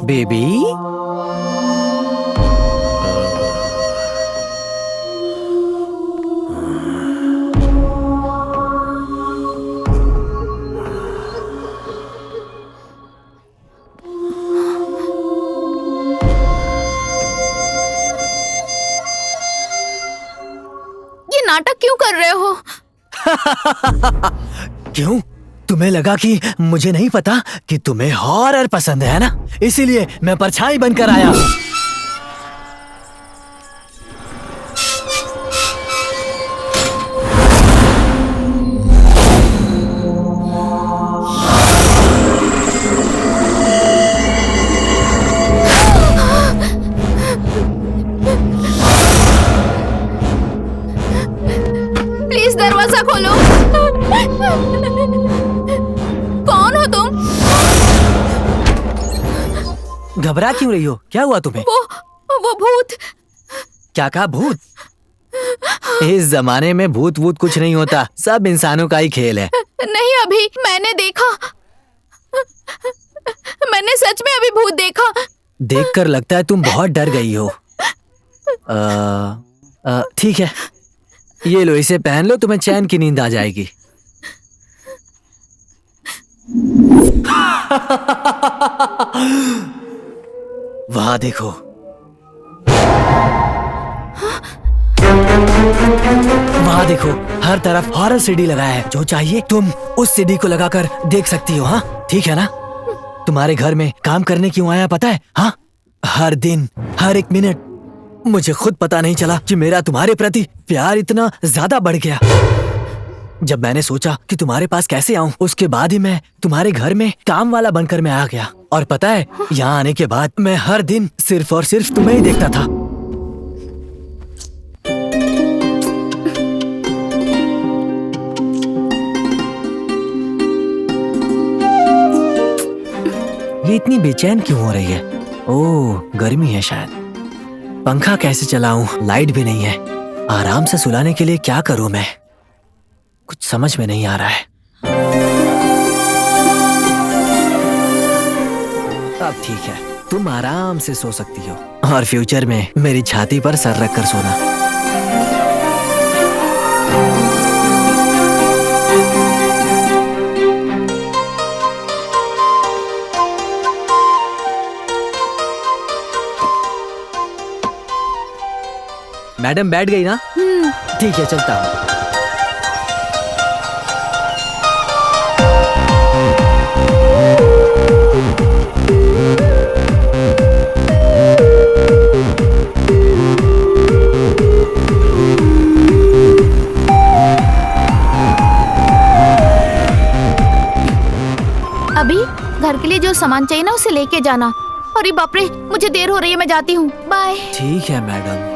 बेबी। नाटक क्यों कर रहे हो? क्यों? तुम्हें लगा कि मुझे नहीं पता कि तुम्हें हॉरर पसंद है ना, इसीलिए मैं परछाई बनकर आया हूँ। प्लीज दरवाजा खोलो। कौन हो तुम? घबरा क्यों रही हो? क्या हुआ तुम्हें? वो भूत। क्या कहा? भूत? इस जमाने में भूत वूत कुछ नहीं होता, सब इंसानों का ही खेल है। नहीं, अभी मैंने देखा। मैंने सच में अभी भूत देखा। देखकर लगता है तुम बहुत डर गई हो। ठीक है, ये लो, इसे पहन लो, तुम्हें चैन की नींद आ जाएगी। वहां देखो। वहां देखो, हर तरफ हॉरर सीडी लगाया है। जो चाहिए तुम उस सीडी को लगाकर देख सकती हो। हाँ ठीक है ना? तुम्हारे घर में काम करने क्यों आया पता है? हाँ, हर दिन, हर एक मिनट मुझे खुद पता नहीं चला कि मेरा तुम्हारे प्रति प्यार इतना ज्यादा बढ़ गया। जब मैंने सोचा कि तुम्हारे पास कैसे आऊं, उसके बाद ही मैं तुम्हारे घर में काम वाला बनकर मैं आ गया। और पता है, यहाँ आने के बाद मैं हर दिन सिर्फ और सिर्फ तुम्हें ही देखता था। ये इतनी बेचैन क्यों हो रही है? ओह, गर्मी है शायद। पंखा कैसे चलाऊं? लाइट भी नहीं है। आराम से सुलाने के लिए क्या करूं मैं? कुछ समझ में नहीं आ रहा है। अब ठीक है, तुम आराम से सो सकती हो और फ्यूचर में मेरी छाती पर सर रख कर सोना। मैडम बैठ गई ना? ठीक है, चलता हूँ। अभी घर के लिए जो सामान चाहिए ना उसे लेके जाना। अरे बाप रे, मुझे देर हो रही है, मैं जाती हूँ। बाय। ठीक है मैडम।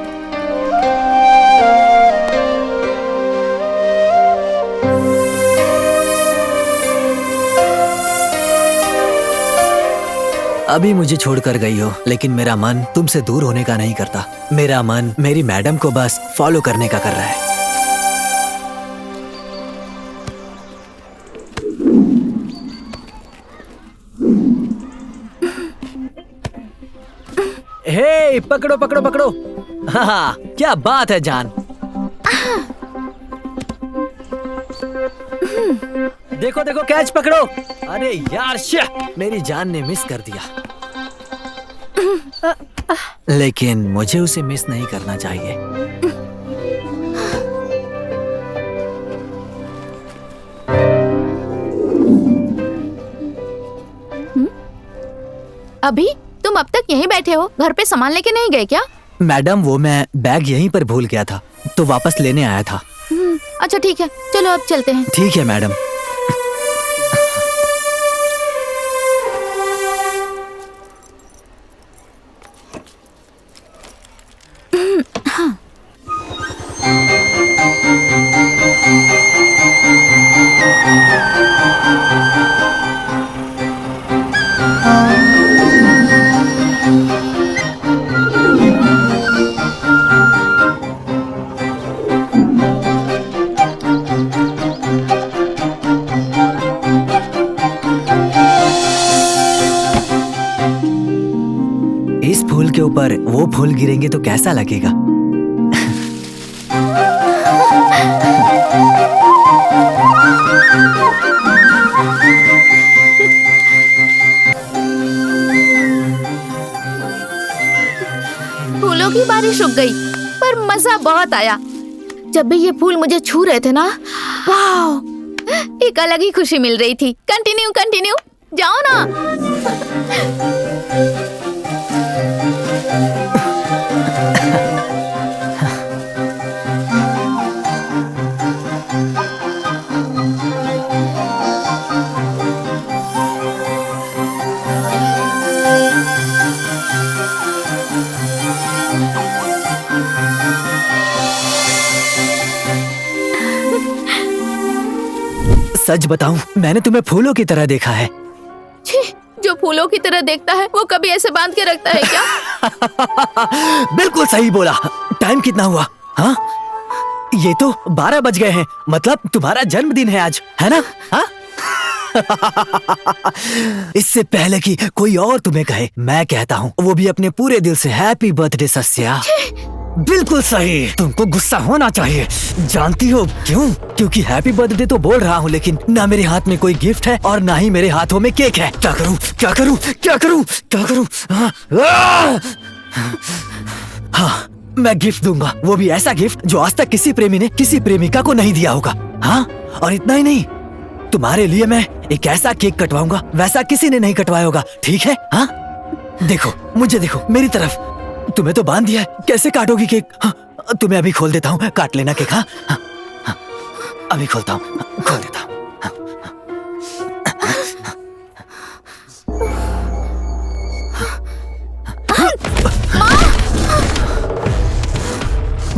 अभी मुझे छोड़कर गई हो, लेकिन मेरा मन तुमसे दूर होने का नहीं करता। मेरा मन मेरी मैडम को बस फॉलो करने का कर रहा है। हे, पकड़ो पकड़ो पकड़ो। हाँ, क्या बात है जान। देखो देखो, कैच पकड़ो। अरे यार, मेरी जान ने मिस कर दिया। लेकिन मुझे उसे मिस नहीं करना चाहिए। अभी तुम अब तक यहीं बैठे हो? घर पे सामान लेके नहीं गए क्या? मैडम, वो मैं बैग यहीं पर भूल गया था, तो वापस लेने आया था। अच्छा ठीक है, चलो अब चलते हैं। ठीक है मैडम। इस फूल के ऊपर वो फूल गिरेंगे तो कैसा लगेगा? फूलों की बारिश रुक गई, पर मजा बहुत आया। जब भी ये फूल मुझे छू रहे थे ना, वाह, एक अलग ही खुशी मिल रही थी। कंटिन्यू कंटिन्यू, जाओ ना। सच बताऊं, मैंने तुम्हें फूलों की तरह देखा है। छी, जो फूलों की तरह देखता है वो कभी ऐसे बांध के रखता है क्या? बिल्कुल सही बोला। टाइम कितना हुआ? हाँ, ये तो 12 बज गए हैं। मतलब तुम्हारा जन्मदिन है आज, है ना? हाँ? इससे पहले कि कोई और तुम्हें कहे, मैं कहता हूँ, वो भी अपने पूरे दिल से, हैप्पी बर्थडे सस्या। बिल्कुल सही। तुमको गुस्सा होना चाहिए। जानती हो क्यों? क्योंकि हैप्पी बर्थडे तो बोल रहा हूँ, लेकिन ना मेरे हाथ में कोई गिफ्ट है और ना ही मेरे हाथों में केक है। क्या करूँ क्या करूँ क्या करूँ क्या करूँ? हाँ, मैं गिफ्ट दूंगा, वो भी ऐसा गिफ्ट जो आज तक किसी प्रेमी ने किसी प्रेमिका को नहीं दिया होगा। हाँ, और इतना ही नहीं, तुम्हारे लिए मैं एक ऐसा केक कटवाऊंगा वैसा किसी ने नहीं कटवाया होगा। ठीक है? हाँ, देखो मुझे, देखो मेरी तरफ। तुम्हें तो बांध दिया है, कैसे काटोगी केक? हाँ, तुम्हें अभी खोल देता हूँ, काट लेना केक। हाँ, हाँ, हाँ, अभी खोलता हूँ, खोल देता हूँ।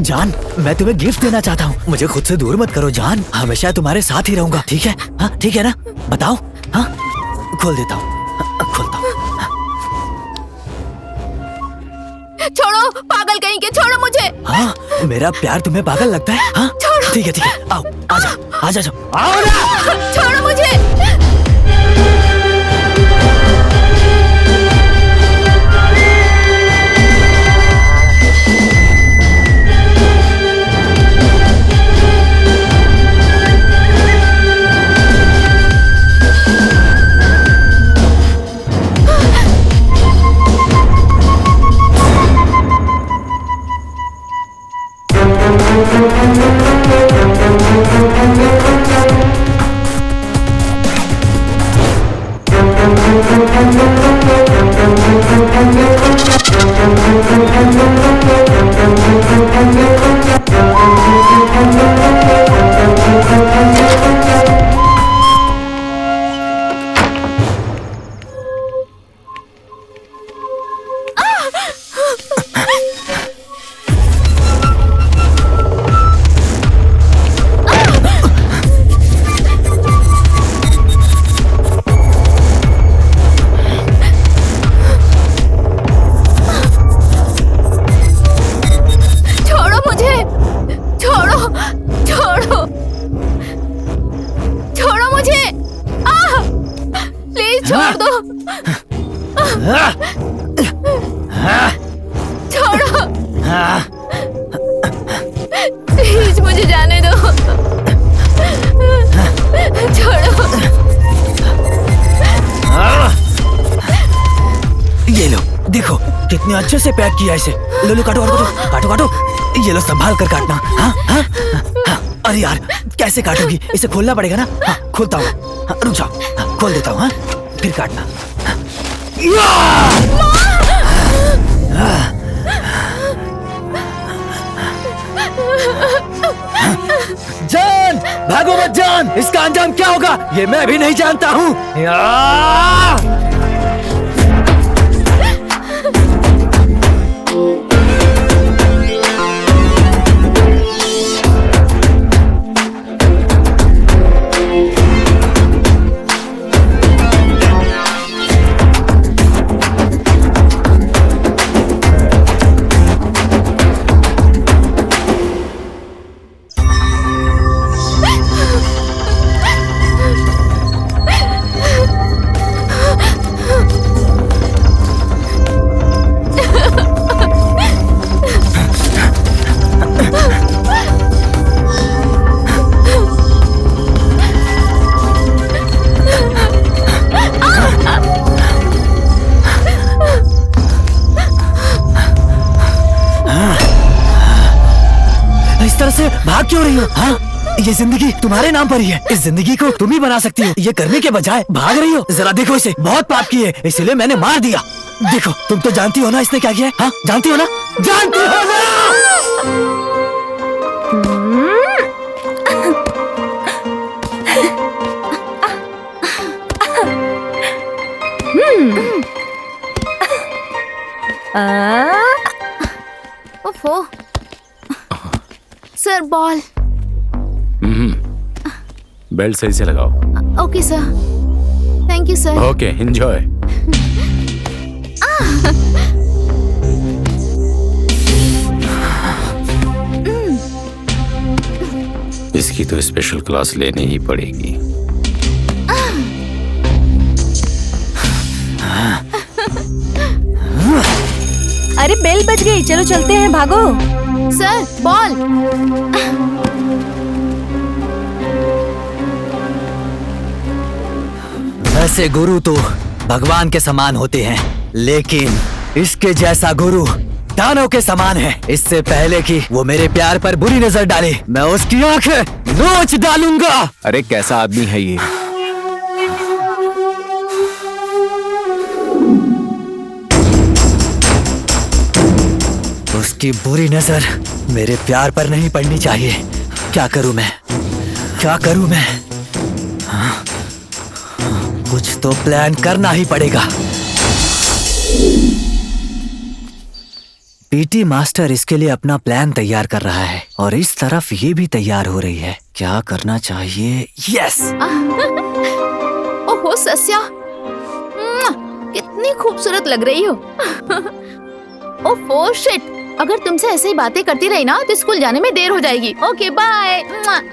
जान, मैं तुम्हें गिफ्ट देना चाहता हूँ। मुझे खुद से दूर मत करो जान, हमेशा तुम्हारे साथ ही रहूंगा, ठीक है? हाँ ठीक है ना? बताओ। हाँ खोल देता हूँ, खोलता हूँ। छोड़ो, पागल कहीं के, छोड़ो मुझे। हाँ, मेरा प्यार तुम्हें पागल लगता है? हाँ ठीक है, आओ, आ जाओ, आओ ना। छोड़ो मुझे। छोड़ो, प्लीज मुझे जाने दो। छोड़ो। ये लो, देखो कितने अच्छे से पैक किया इसे। लो काटो और काटो। ये लो, संभाल कर काटना। हाँ। अरे यार, कैसे काटोगी? इसे खोलना पड़ेगा ना। हाँ, खोलता हूँ। हाँ, रुक जाओ। हाँ, खोल देता हूँ। हाँ, फिर काटना। जान, भागो मत जान, इसका अंजाम क्या होगा ये मैं भी नहीं जानता हूँ। भाग क्यों रही हो? हाँ, ये जिंदगी तुम्हारे नाम पर ही है। इस जिंदगी को तुम ही बना सकती हो। ये करने के बजाय भाग रही हो। जरा देखो इसे, बहुत पाप किए, इसलिए मैंने मार दिया। देखो, तुम तो जानती हो ना इसने क्या किया है? हाँ, जानती हो ना? जानती हो ना? ओफो, सर बॉल। बेल्ट सही से लगाओ। Okay sir, thank you sir. Okay, enjoy. इसकी तो स्पेशल क्लास लेनी ही पड़ेगी। अरे बेल बज गई, चलो चलते हैं, भागो। Sir ball. वैसे गुरु तो भगवान के समान होते हैं, लेकिन इसके जैसा गुरु दानव के समान है। इससे पहले कि वो मेरे प्यार पर बुरी नजर डाले, मैं उसकी आंखें नोच डालूंगा। अरे कैसा आदमी है ये? उसकी बुरी नजर मेरे प्यार पर नहीं पड़नी चाहिए। क्या करूं मैं? क्या करूं मैं? हाँ? कुछ तो प्लान करना ही पड़ेगा। पीटी मास्टर इसके लिए अपना प्लान तैयार कर रहा है और इस तरफ ये भी तैयार हो रही है। क्या करना चाहिए? यस! ओहो सस्या, कितनी खूबसूरत लग रही हो। ओह शिट, अगर तुमसे ऐसे ही बातें करती रही ना तो स्कूल जाने में देर हो जाएगी। Okay bye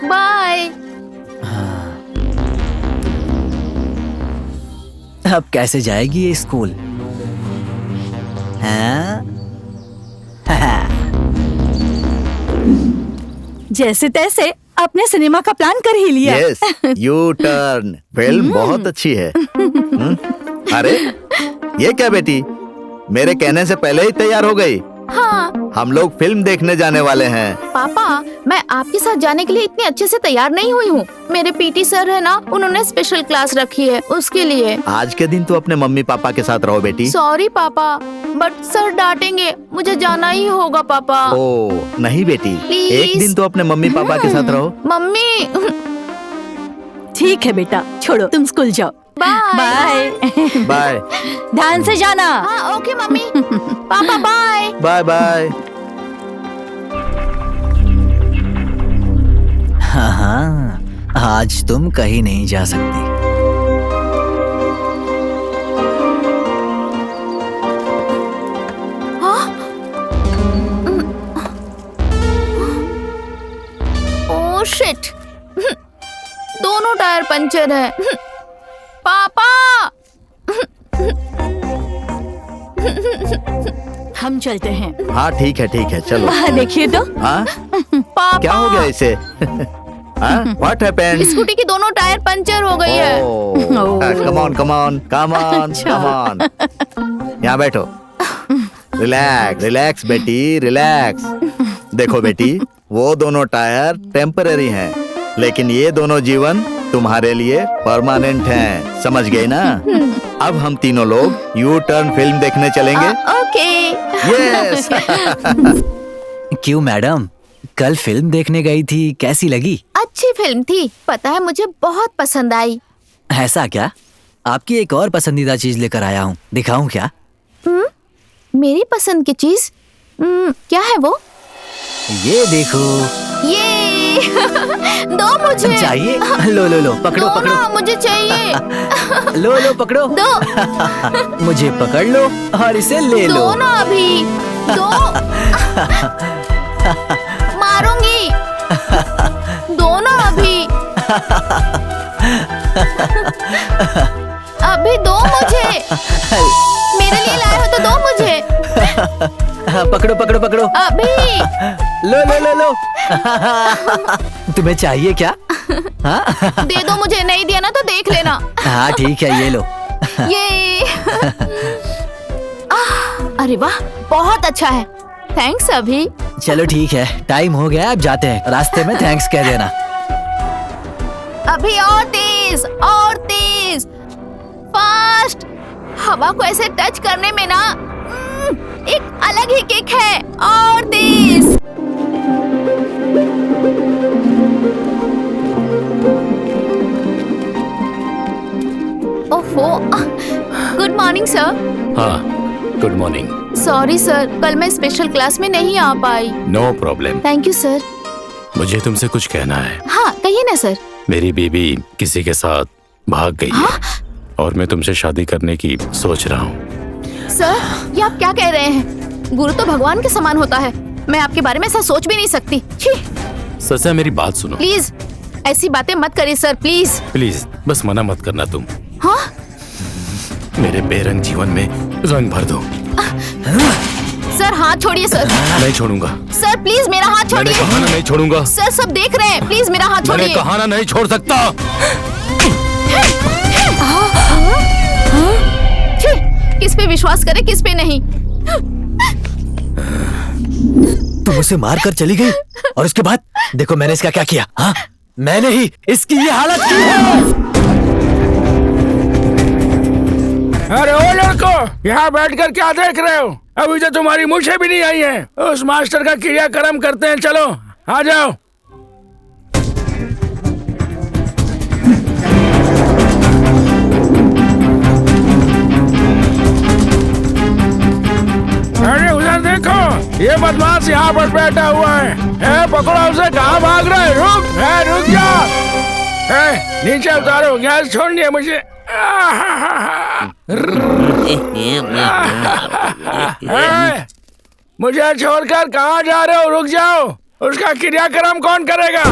bye. अब कैसे जाएगी ये स्कूल? हाँ? जैसे तैसे अपने सिनेमा का प्लान कर ही लिया। यस, यू टर्न फिल्म बहुत अच्छी है। अरे ये क्या बेटी, मेरे कहने से पहले ही तैयार हो गई? हाँ हम लोग फिल्म देखने जाने वाले हैं। पापा, मैं आपके साथ जाने के लिए इतने अच्छे से तैयार नहीं हुई हूँ। मेरे पीटी सर है ना, उन्होंने स्पेशल क्लास रखी है उसके लिए। आज के दिन तो अपने मम्मी पापा के साथ रहो बेटी। सॉरी पापा, बट सर डांटेंगे, मुझे जाना ही होगा पापा। ओ नहीं बेटी, Please. एक दिन तो अपने मम्मी पापा के साथ रहो। मम्मी ठीक है बेटा, छोड़ो, तुम स्कूल जाओ। Bye bye. बाय ध्यान से जाना। हाँ okay mummy. Papa bye. Bye bye. हाँ, आज तुम कहीं नहीं जा सकती। ओह शिट, दोनों टायर पंचर है। पापा हम चलते हैं। हाँ ठीक है चलो। वहाँ देखिए तो। हाँ पापा क्या हो गया इसे? What happened? स्कूटी की दोनों टायर पंचर हो गई है। Come on come on come on come on, यहाँ बैठो। रिलैक्स रिलैक्स बेटी रिलैक्स। देखो बेटी, वो दोनों टायर टेम्पररी हैं, लेकिन ये दोनों जीवन तुम्हारे लिए परमानेंट हैं, समझ गए ना? अब हम तीनों लोग यू टर्न फिल्म देखने चलेंगे। ओके। यस। क्यों मैडम, कल फिल्म देखने गई थी, कैसी लगी? अच्छी फिल्म थी, पता है मुझे बहुत पसंद आई। ऐसा क्या? आपकी एक और पसंदीदा चीज लेकर आया हूँ, दिखाऊं क्या? मेरी पसंद की चीज? क्या है वो? ये देखो। ये दो मुझे। चाहिए? लो लो लो, पकड़ो दो पकड़ो। ना, मुझे चाहिए। लो लो पकड़ो। दो। मुझे पकड़ लो और इसे ले लो। दो ना अभी। दो। मारूंगी। दो ना अभी। अभी दो मुझे। मेरे लिए लाए हो तो दो मुझे। पकड़ो पकड़ो पकड़ो। अभी। लो लो लो लो। तुम्हें चाहिए क्या? हाँ? दे दो मुझे, नहीं दिया ना तो देख लेना। हाँ ठीक है, ये लो। ये अरे वाह, बहुत अच्छा है। थैंक्स अभी। चलो ठीक है, टाइम हो गया, अब जाते हैं। रास्ते में थैंक्स कह देना। अभी और तेज, और तेज, फास्ट। हवा को ऐसे टच करने में ना एक अलग ही किक है। और तेज। ओफो, गुड मॉर्निंग सर। हाँ गुड मॉर्निंग। सॉरी सर, कल मैं स्पेशल क्लास में नहीं आ पाई। No problem. Thank you sir. मुझे तुमसे कुछ कहना है। हाँ कहिए ना सर। मेरी बीबी किसी के साथ भाग गई है और मैं तुमसे शादी करने की सोच रहा हूँ। सर, ये आप क्या कह रहे हैं? गुरु तो भगवान के समान होता है। मैं आपके बारे में ऐसा सोच भी नहीं सकती। छी। सचा मेरी बात सुनो। प्लीज ऐसी बातें मत करिए सर, प्लीज। प्लीज बस मना मत करना तुम। हाँ? मेरे बेरंग जीवन में रंग भर दो। सर हाथ छोड़िए सर। नहीं छोड़ूंगा। सर प्लीज मेरा हाथ मैंने छोड़िए। कहा ना नहीं छोड़ूंगा। सर सब देख रहे हैं, प्लीज मेरा हाथ मैंने छोड़िए। कहा ना नहीं छोड़ सकता। छी, किस पे विश्वास करे किस पे नहीं। तुम उसे मार कर चली गई और उसके बाद देखो मैंने इसका क्या किया। हाँ, मैंने ही इसकी ये हालत की है। अरे ओ लड़को, यहाँ बैठकर क्या देख रहे हो? अभी तो तुम्हारी मूछें भी नहीं आई है। उस मास्टर का क्रियाक्रम करते हैं, चलो आ जाओ। अरे उधर देखो, ये बदमाश यहाँ पर बैठा हुआ है। पकड़ो उसे, कहाँ भाग रहा है? रुक जा। नीचे उतारो, गैस छोड़नी है मुझे। मुझे छोड़कर कहाँ जा रहे हो? रुक जाओ, उसका क्रियाक्रम कौन करेगा?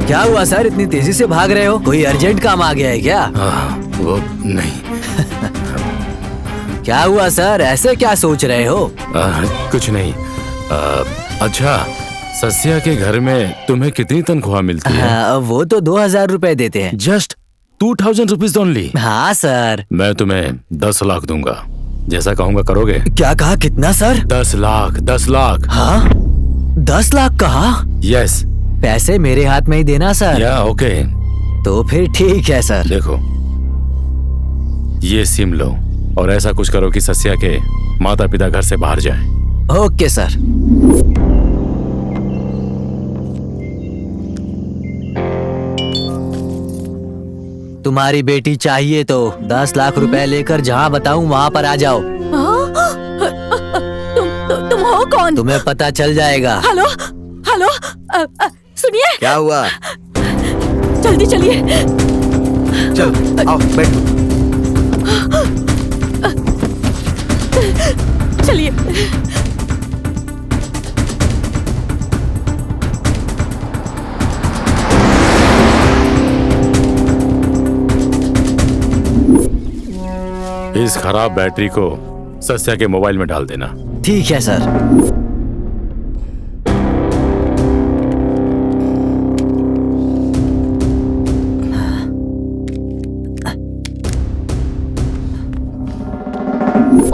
क्या हुआ सर, इतनी तेजी से भाग रहे हो? कोई अर्जेंट काम आ गया है क्या? वो नहीं। क्या हुआ सर, ऐसे क्या सोच रहे हो? कुछ नहीं। अच्छा, सस्या के घर में तुम्हें कितनी तनख्वाह मिलती है? वो तो 2000 रुपए देते हैं। Just 2000 rupees only? हाँ सर। मैं तुम्हें 10 लाख दूंगा, जैसा कहूँगा करोगे? क्या कहा, कितना सर? 10 लाख। 10 लाख? हाँ, 10 लाख कहा? यस। पैसे मेरे हाथ में ही देना सर। या ओके। तो फिर ठीक है सर। देखो, ये सिम लो और ऐसा कुछ करो कि सस्या के माता पिता घर से बाहर जाएं। Okay sir. तुम्हारी बेटी चाहिए तो 10 लाख रुपए लेकर जहाँ बताऊँ वहाँ पर आ जाओ। तुम हो कौन? तुम्हें पता चल जाएगा। हेलो हेलो, सुनिए। क्या हुआ? जल्दी चलिए। चल आओ, बैठो। चलिए। इस खराब बैटरी को सस्या के मोबाइल में डाल देना। ठीक है सर।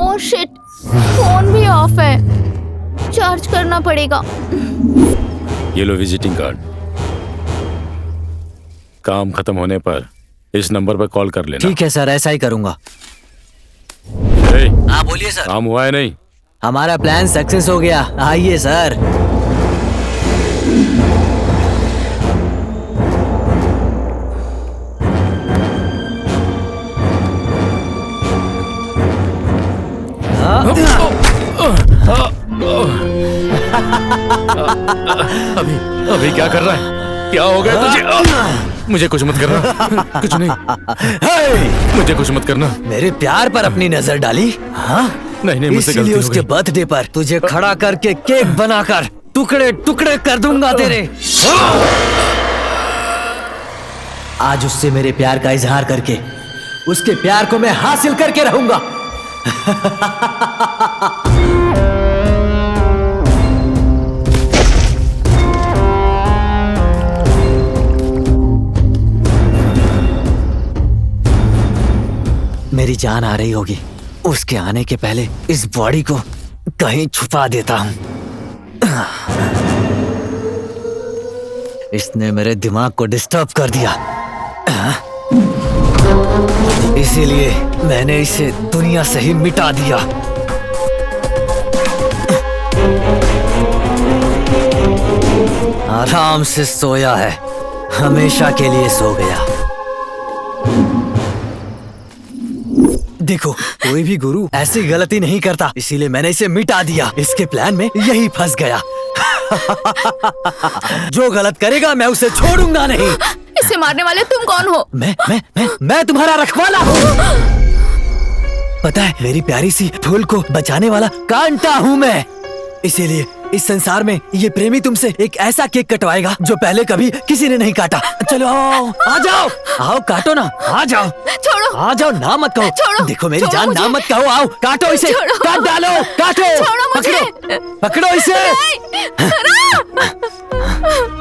ओह शिट, फोन भी ऑफ है, चार्ज करना पड़ेगा। ये लो विजिटिंग कार्ड। काम खत्म होने पर इस नंबर पर कॉल कर लेना। ठीक है सर, ऐसा ही करूंगा। हाँ बोलिए सर। काम हुआ है नहीं? हमारा प्लान सक्सेस हो गया, आइए सर। अभी क्या कर रहा है? क्या हो गया तुझे? मुझे कुछ मत करना। कुछ नहीं। मुझे कुछ मत करना। मेरे प्यार पर अपनी नजर डाली? हाँ, नहीं, मुझसे गलती इसलिए हो उसके गई। बर्थडे पर तुझे खड़ा करके केक बनाकर टुकड़े टुकड़े कर दूंगा तेरे। आज उससे मेरे प्यार का इजहार करके उसके प्यार को मैं हासिल करके रहूंगा। मेरी जान आ रही होगी, उसके आने के पहले इस बॉडी को कहीं छुपा देता हूं। इसने मेरे दिमाग को डिस्टर्ब कर दिया, इसीलिए मैंने इसे दुनिया से ही मिटा दिया। आराम से सोया है, हमेशा के लिए सो गया। देखो, कोई भी गुरु ऐसी गलती नहीं करता, इसीलिए मैंने इसे मिटा दिया। इसके प्लान में यही फंस गया। जो गलत करेगा मैं उसे छोड़ूंगा नहीं। इसे मारने वाले तुम कौन हो? मैं तुम्हारा रखवाला हूँ। पता है, मेरी प्यारी सी फूल को बचाने वाला कांटा हूँ मैं। इसीलिए इस संसार में ये प्रेमी तुमसे एक ऐसा केक कटवाएगा जो पहले कभी किसी ने नहीं काटा। चलो आओ, आ जाओ, आओ काटो ना, आ जाओ। छोड़ो, आ जाओ, ना मत कहो। छोड़ो, देखो मेरी छोड़ो जान, मुझे। ना मत कहो। आओ काटो इसे, छोड़ो। काट डालो, काटो। छोड़ो मुझे। पकड़ो इसे।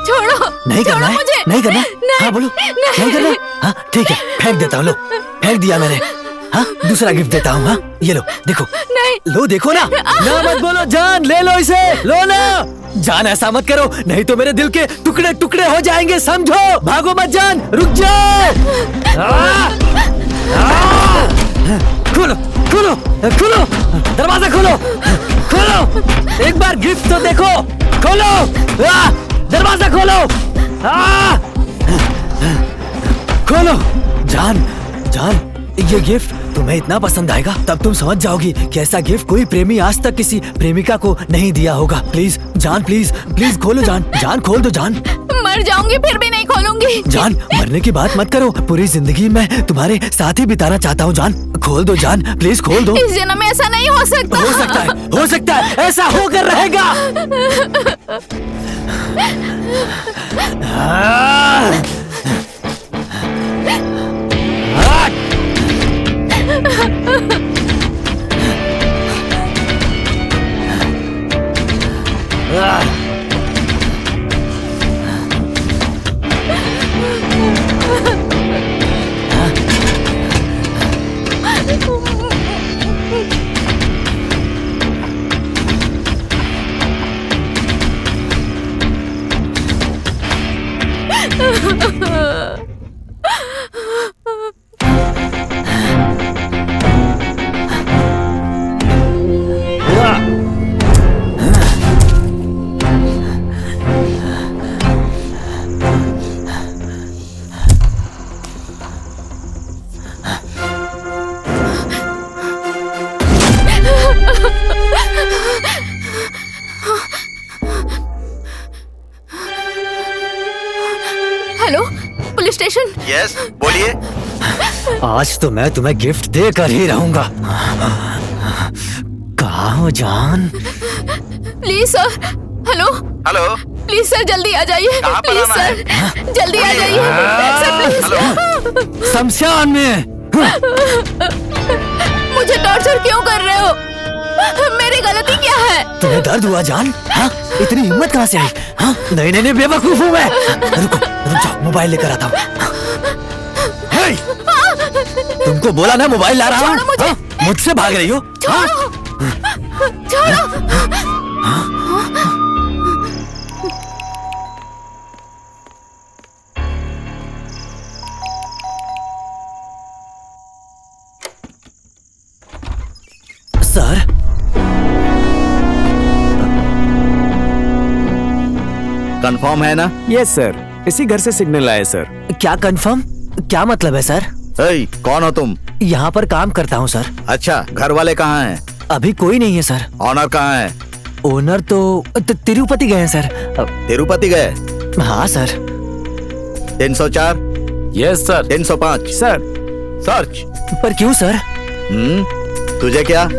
छोड़ो, नहीं करना है? मुझे। नहीं करना? नहीं, हाँ बोलो, नहीं करना? हाँ ठीक है, फेंक देता हूँ। लो, फेंक दिया मैंने। हाँ, दूसरा गिफ्ट देता हूँ। हाँ ये लो, देखो। नहीं। लो देखो ना, ना मत बोलो जान, ले लो इसे, लो ना। जान ऐसा मत करो, नहीं तो मेरे दिल के टुकड़े टुकड़े हो जाएंगे, समझो। भागो मत जान, रुक जाओ। खोलो, खोलो खोलो, दरवाजा खोलो खोलो, एक बार गिफ्ट तो देखो, खोलो, दरवाजा खोलो, खोलो। जान जान, ये गिफ्ट तुम्हें इतना पसंद आएगा, तब तुम समझ जाओगी कि ऐसा गिफ्ट कोई प्रेमी आज तक किसी प्रेमिका को नहीं दिया होगा। प्लीज जान, प्लीज प्लीज खोलो जान, जान खोल दो जान। मर जाऊंगी फिर भी नहीं खोलूंगी। जान, मरने की बात मत करो, पूरी जिंदगी मैं तुम्हारे साथ ही बिताना चाहता हूँ जान। खोल दो जान, प्लीज खोल दो। इस जन्म में ऐसा नहीं हो सकता। हो सकता है, हो सकता है, ऐसा होकर रहेगा। Hello, police station. यस, बोलिए। आज तो मैं तुम्हें गिफ्ट देकर ही रहूंगा। कहाँ हो जान? Please sir. Hello hello, please sir, जल्दी आ जाइए। कहाँ पर प्लीज आना है? सर, जल्दी आ जाइए सर, प्लीज। शमशान में। मुझे टॉर्चर क्यों कर रहे हो? मेरी गलती क्या है? तुम्हें दर्द हुआ जान? हाँ? इतनी हिम्मत कहाँ से आई? हाँ? नहीं नहीं नहीं, बेवकूफ हूँ मैं। रुको रुक जाओ, मोबाइल लेकर आता हूँ। हे! तुमको बोला ना मोबाइल ला रहा हूँ। हाँ? मुझसे भाग रही हो? हाँ? छोड़ो। सर, कंफर्म है ना? यस सर, इसी घर से सिग्नल आया सर। क्या कंफर्म? क्या मतलब है सर? ए, कौन हो तुम? यहाँ पर काम करता हूँ सर। अच्छा, घर वाले कहाँ हैं? अभी कोई नहीं है सर। ऑनर कहाँ है? ओनर तो तिरुपति गए हैं सर। तिरुपति गए? हाँ sir. 304, yes sir. 305 sir, search. पर क्यों सर? तुझे क्या?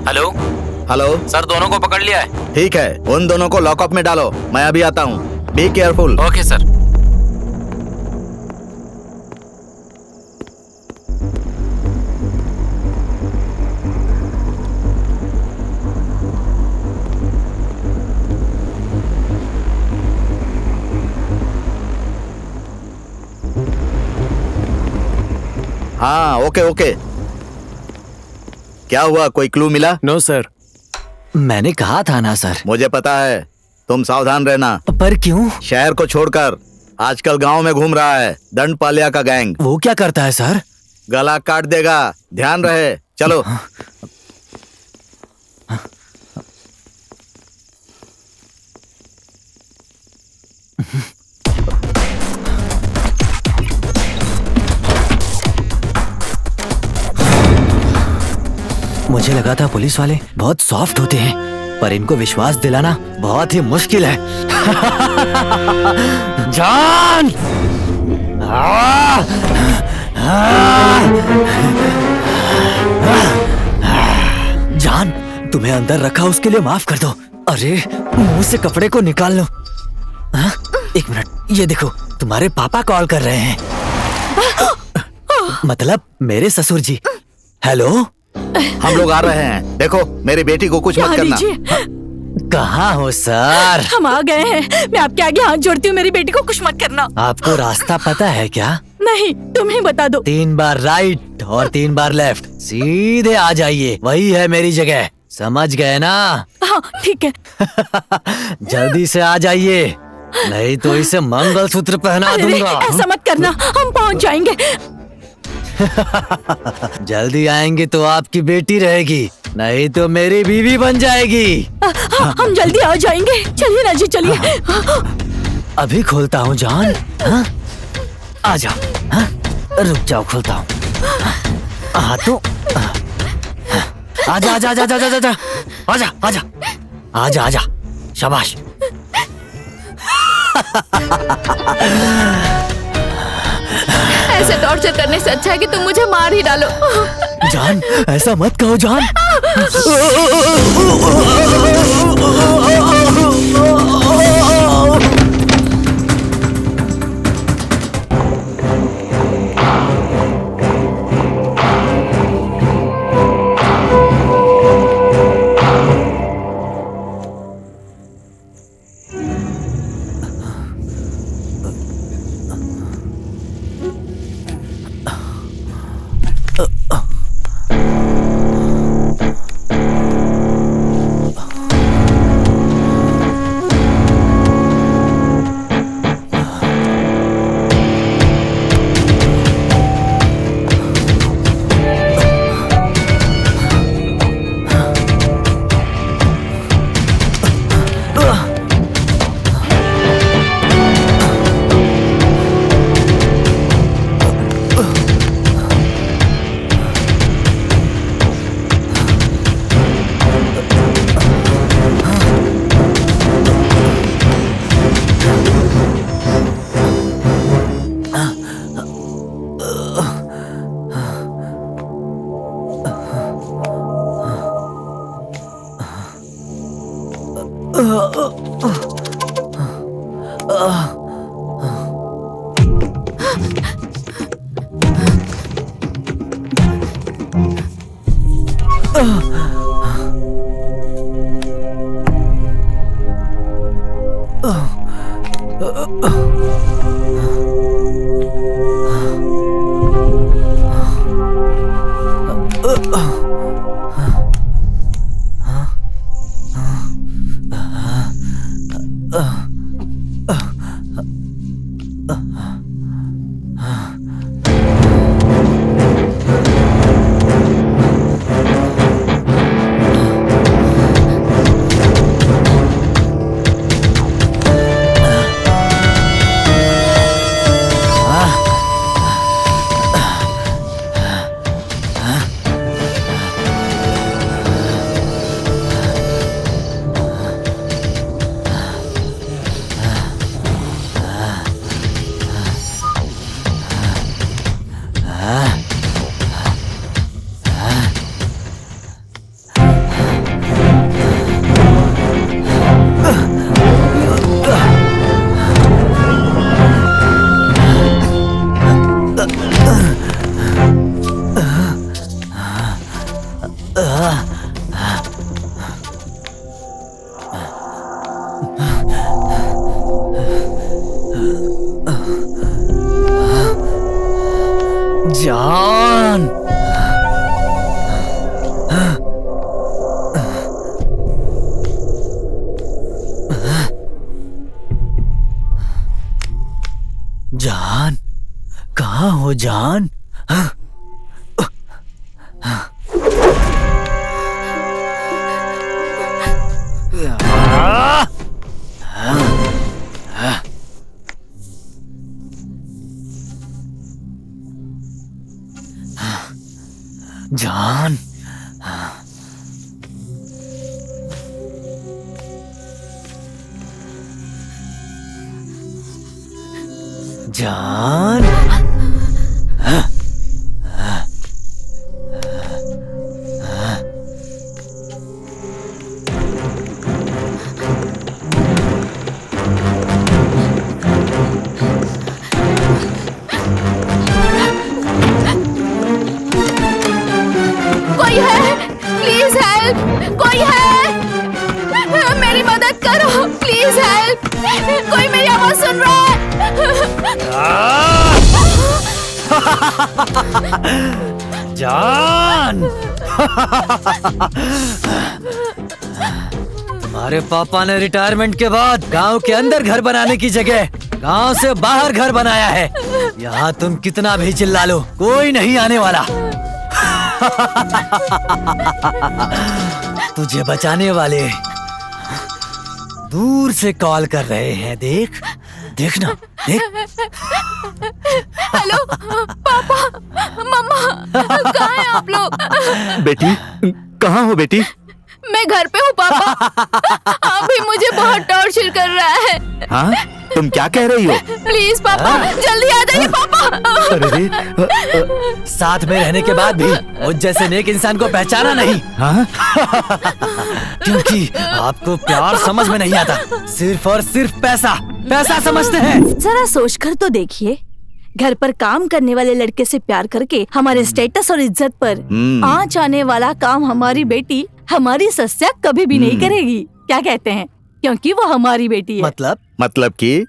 हेलो हेलो सर, दोनों को पकड़ लिया है। ठीक है, उन दोनों को लॉकअप में डालो, मैं अभी आता हूँ। Be careful. Okay sir. हाँ, ओके ओके। क्या हुआ, कोई क्लू मिला? No sir. मैंने कहा था ना सर। मुझे पता है, तुम सावधान रहना। पर क्यों? शहर को छोड़कर आजकल गांव में घूम रहा है दंडपालिया का गैंग। वो क्या करता है सर? गला काट देगा, ध्यान रहे। चलो। मुझे लगा था पुलिस वाले बहुत सॉफ्ट होते हैं, पर इनको विश्वास दिलाना बहुत ही मुश्किल है। जान! जान, तुम्हें अंदर रखा उसके लिए माफ कर दो। अरे मुंह से कपड़े को निकाल लो। हाँ? एक मिनट, ये देखो तुम्हारे पापा कॉल कर रहे हैं। मतलब मेरे ससुर जी। हेलो, हम लोग आ रहे हैं। देखो मेरी बेटी को कुछ मत करना। कहाँ हो सर? हम आ गए हैं। मैं आपके आगे हाथ जोड़ती हूँ, मेरी बेटी को कुछ मत करना। आपको रास्ता पता है क्या? नहीं, तुम ही बता दो। 3 बार राइट और 3 बार लेफ्ट, सीधे आ जाइए, वही है मेरी जगह। समझ गए ना? हाँ ठीक है। जल्दी से आ जाइए, नहीं तो इसे मंगलसूत्र पहना अरे, दूंगा। ऐसा मत करना, हम पहुँच जाएंगे। जल्दी आएंगे तो आपकी बेटी रहेगी, नहीं तो मेरी बीवी बन जाएगी। हाँ, हम जल्दी आ जाएंगे। चलिए ना जी, चलिए। अभी खोलता हूँ जान। हाँ? आ जाओ। हाँ? रुक जाओ, खोलता हूँ। हाँ तो आजा आजा आजा आजा आजा आजा आजा आजा आजा आजा, शाबाश। ऐसे टॉर्चर करने से अच्छा है कि तुम मुझे मार ही डालो। जान, ऐसा मत कहो जान। जान, जान, कहाँ हो जान? जान, जान, कोई है? Please help! कोई है? मेरी मदद करो, प्लीज हेल्प! कोई मेरी आवाज सुन रहा है? जान। तुम्हारे पापा ने रिटायरमेंट के बाद गांव के अंदर घर बनाने की जगह गांव से बाहर घर बनाया है। यहाँ तुम कितना भी चिल्ला लो, कोई नहीं आने वाला। तुझे बचाने वाले दूर से कॉल कर रहे हैं। देख, देखना, देख। हेलो पापा, मम्मा, कहाँ हैं आप लोग? बेटी, कहाँ हो बेटी? मैं घर पे हूँ पापा। अभी मुझे बहुत टॉर्चर कर रहा है। हाँ, तुम क्या कह रही हो? प्लीज पापा, जल्दी आ जाइए पापा। अरे साथ में रहने के बाद भी मुझ जैसे नेक इंसान को पहचाना नहीं। हाँ? क्योंकि आपको प्यार समझ में नहीं आता, सिर्फ और सिर्फ पैसा पैसा समझते हैं। जरा सोच कर तो देखिए, घर पर काम करने वाले लड़के से प्यार करके हमारे स्टेटस और इज्जत पर आंच आने वाला काम हमारी बेटी, हमारी सस्या कभी भी नहीं करेगी। क्या कहते हैं? क्योंकि वो हमारी बेटी है। मतलब कि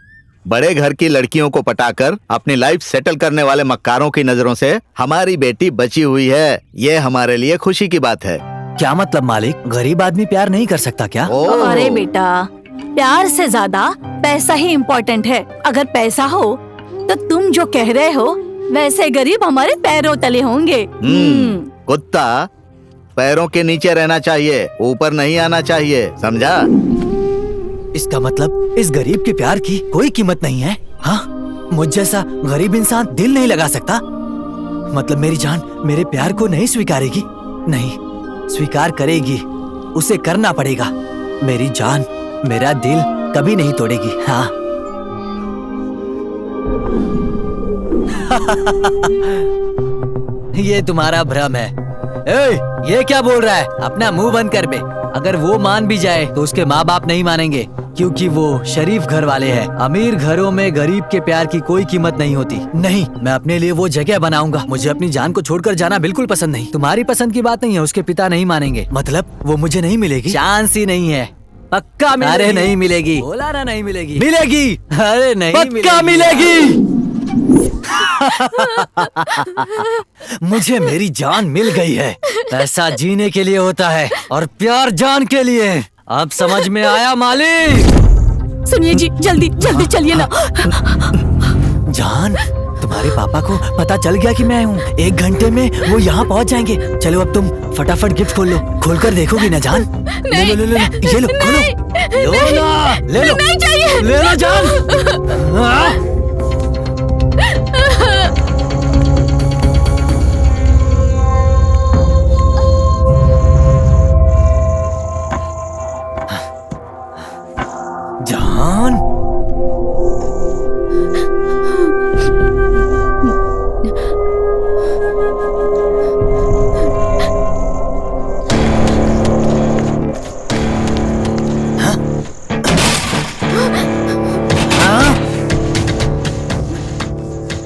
बड़े घर की लड़कियों को पटाकर अपनी लाइफ सेटल करने वाले मक्कारों की नजरों से हमारी बेटी बची हुई है। ये हमारे लिए खुशी की बात है। क्या मतलब मालिक? गरीब आदमी प्यार नहीं कर सकता क्या? अरे बेटा, प्यार से ज्यादा पैसा ही इम्पोर्टेंट है। अगर पैसा हो तो तुम जो कह रहे हो वैसे गरीब हमारे पैरों तले होंगे। कुत्ता पैरों के नीचे रहना चाहिए, ऊपर नहीं आना चाहिए, समझा? इसका मतलब इस गरीब के प्यार की कोई कीमत नहीं है? हाँ, मुझ जैसा गरीब इंसान दिल नहीं लगा सकता? मतलब मेरी जान मेरे प्यार को नहीं स्वीकारेगी? नहीं, स्वीकार करेगी, उसे करना पड़ेगा। मेरी जान मेरा दिल कभी नहीं तोड़ेगी। हाँ। ये तुम्हारा भ्रम है। ये क्या बोल रहा है? अपना मुंह बंद कर बे। अगर वो मान भी जाए तो उसके माँ बाप नहीं मानेंगे, क्योंकि वो शरीफ घर वाले हैं। अमीर घरों में गरीब के प्यार की कोई कीमत नहीं होती। नहीं, मैं अपने लिए वो जगह बनाऊंगा। मुझे अपनी जान को छोड़कर जाना बिल्कुल पसंद नहीं। तुम्हारी पसंद की बात नहीं है, उसके पिता नहीं मानेंगे। मतलब वो मुझे नहीं मिलेगी? चांस ही नहीं है। पक्का मिलेगी? अरे नहीं मिलेगी। बोला ना नहीं मिलेगी। मिलेगी। अरे नहीं, पक्का मिलेगी। मुझे मेरी जान मिल गई है। पैसा जीने के लिए होता है और प्यार जान के लिए। अब समझ में आया मालिक? सुनिए जी, जल्दी जल्दी चलिए ना। जान, तुम्हारे पापा को पता चल गया कि मैं हूँ। 1 घंटे में वो यहाँ पहुँच जाएंगे। चलो अब तुम फटाफट गिफ्ट खोल लो। खोल कर देखोगी ना जान? ले लो, ले लो, ये लो, खोलो। लो ना, ले लो, नहीं चाहिए। ले लो जान। जान,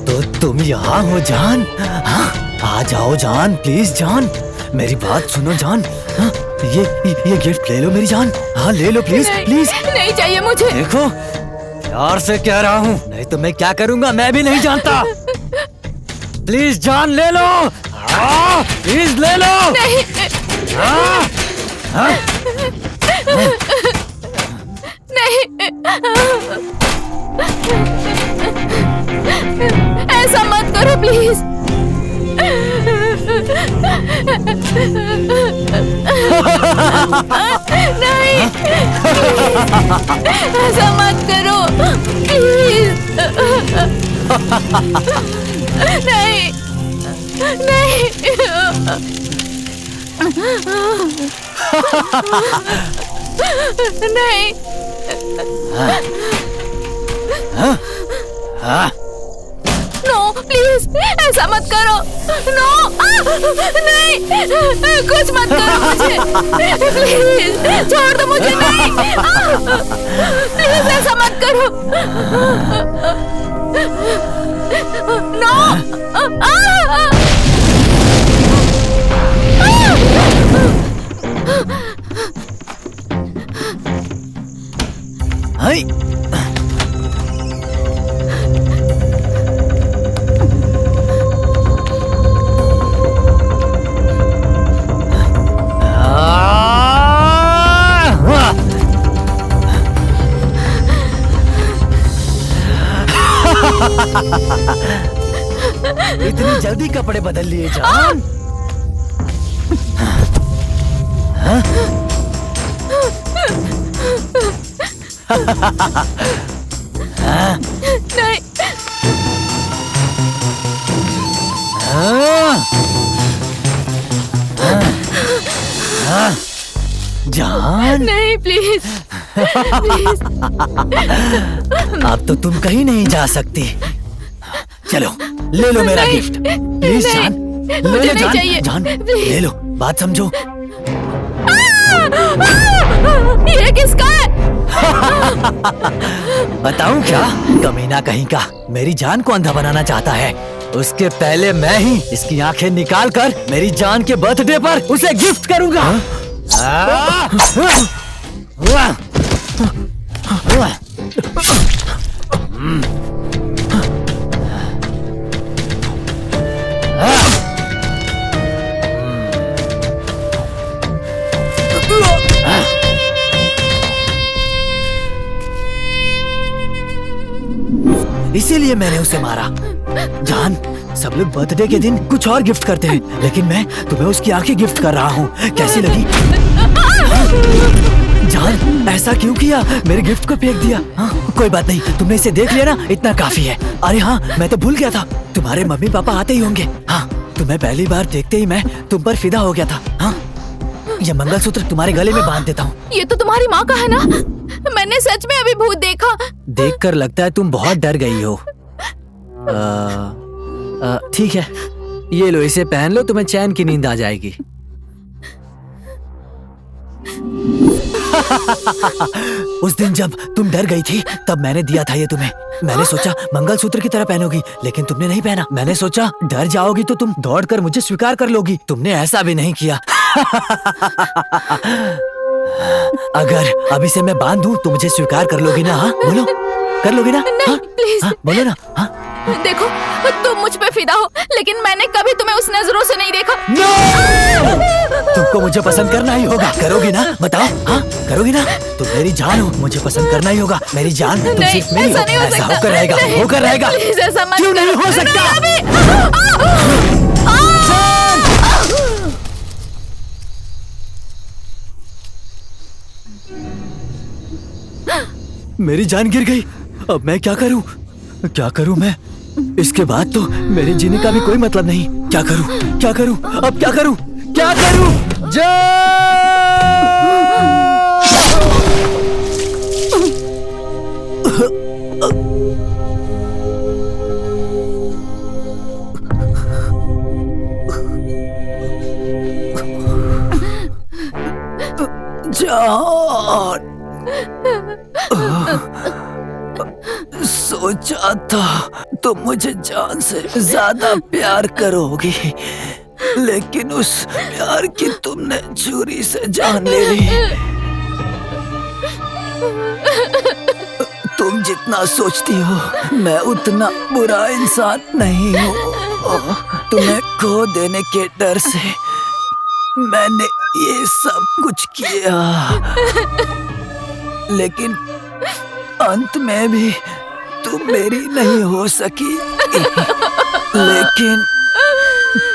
तो तुम यहाँ हो जान? हाँ, आ जाओ जान, प्लीज जान, मेरी बात सुनो जान। हाँ, ये गिफ्ट ले लो मेरी जान। हाँ ले लो प्लीज, प्लीज। नहीं चाहिए मुझे। देखो, प्यार से कह रहा हूँ, नहीं तो मैं क्या करूँगा मैं भी नहीं जानता। प्लीज जान ले लो। हाँ, प्लीज ले लो। नहीं। हाँ, हाँ, नहीं। नहीं, ऐसा मत करो प्लीज। नहीं नहीं। नहीं। नो प्लीज, ऐसा मत करो। नो नहीं, कुछ मत करो मुझे प्लीज, छोड़ दो मुझे। नहीं प्लीज, ऐसा मत करो। नो। हाय इतनी जल्दी कपड़े बदल लिए जान? नहीं जान, नहीं प्लीज प्लीज। अब तो तुम कहीं नहीं जा सकती। चलो ले लो मेरा गिफ्ट प्लीज नहीं, जान, ले मुझे लो नहीं जान, चाहिए, जान प्लीज। ले लो, बात समझो। ये किसका है? बताऊं क्या? कमीना कहीं का मेरी जान को अंधा बनाना चाहता है। उसके पहले मैं ही इसकी आंखें निकाल कर मेरी जान के बर्थडे पर उसे गिफ्ट करूंगा। इसीलिए मैंने उसे मारा। जान, सब लोग बर्थडे के दिन कुछ और गिफ्ट करते हैं, लेकिन मैं तुम्हें उसकी आंखें गिफ्ट कर रहा हूँ। कैसी लगी? जान, ऐसा क्यों किया? मेरे गिफ्ट को फेंक दिया। हाँ, कोई बात नहीं, तुमने इसे देख लिया ना, इतना काफी है। अरे हाँ, मैं तो भूल गया था, तुम्हारे मम्मी पापा आते ही होंगे। हाँ, तुम्हें पहली बार देखते ही मैं तुम पर फिदा हो गया था। हाँ, ये मंगलसूत्र तुम्हारे गले में बांध देता हूँ। ये तो तुम्हारी माँ का है ना? मैंने सच में अभी भूत देखा। देखकर लगता है तुम बहुत डर गई हो। ठीक है, ये लो, इसे पहन लो, तुम्हें चैन की नींद आ जाएगी। उस दिन जब तुम डर गई थी तब मैंने दिया था ये तुम्हें। मैंने सोचा मंगलसूत्र की तरह पहनोगी, लेकिन तुमने नहीं पहना। मैंने सोचा डर जाओगी तो तुम दौड़कर मुझे स्वीकार कर लोगी। तुमने ऐसा भी नहीं किया। अगर अभी से मैं बांध दूं तो मुझे स्वीकार कर लोगी ना? हाँ बोलो, कर लोगी ना? नहीं, हाँ? प्लीज। हाँ, बोलो ना। हाँ? देखो, तुम मुझ पे फिदा हो, लेकिन मैंने कभी तुम्हें उस नजरों से नहीं देखा। No! तुमको मुझे पसंद करना ही होगा। करोगी ना? बताओ। हाँ, करोगी ना? तुम मेरी जान हो, मुझे पसंद करना ही होगा। मेरी जान, तुम नहीं, सिर्फ मेरी हो। ऐसा नहीं हो ऐसा सकता। होकर रहेगा, नहीं, होकर रहेगा। प्लीज ऐसा मत क्यों नहीं करो। हो सकता? मेरी जान गिर गई। अब मैं क्या करूं? क्या करूं मैं? इसके बाद तो मेरे जीने का भी कोई मतलब नहीं। क्या करूं? क्या करूं? अब क्या करूं? क्या करूं? जान, सोचा था तुम मुझे जान से ज्यादा प्यार करोगी, लेकिन उस प्यार की तुमने छुरी से जान ले ली। तुम जितना सोचती हो मैं उतना बुरा इंसान नहीं हूँ। तुम्हें खो देने के डर से मैंने ये सब कुछ किया, लेकिन अंत में भी तुम मेरी नहीं हो सकी। लेकिन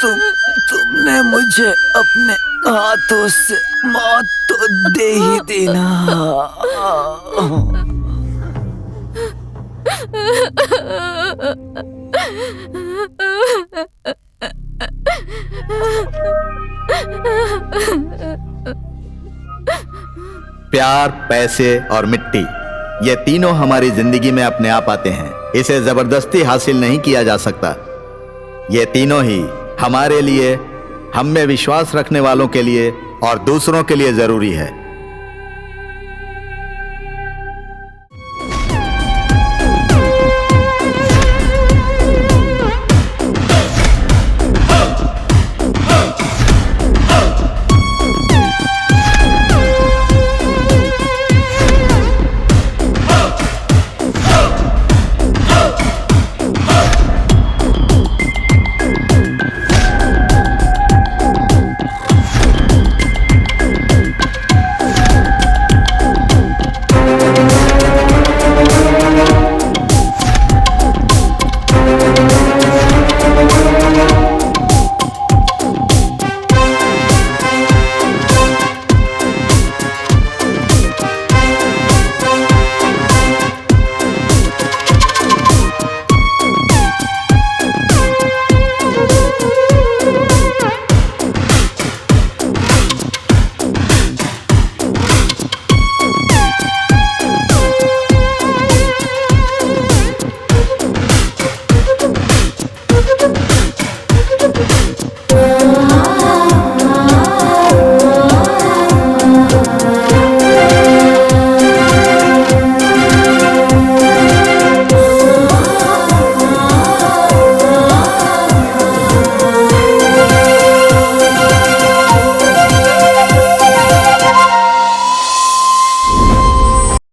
तुमने मुझे अपने हाथों से मौत तो तो दे ही देना। प्यार, पैसे और मिट्टी, ये तीनों हमारी जिंदगी में अपने आप आते हैं। इसे जबरदस्ती हासिल नहीं किया जा सकता। ये तीनों ही हमारे लिए, हम में विश्वास रखने वालों के लिए और दूसरों के लिए जरूरी है।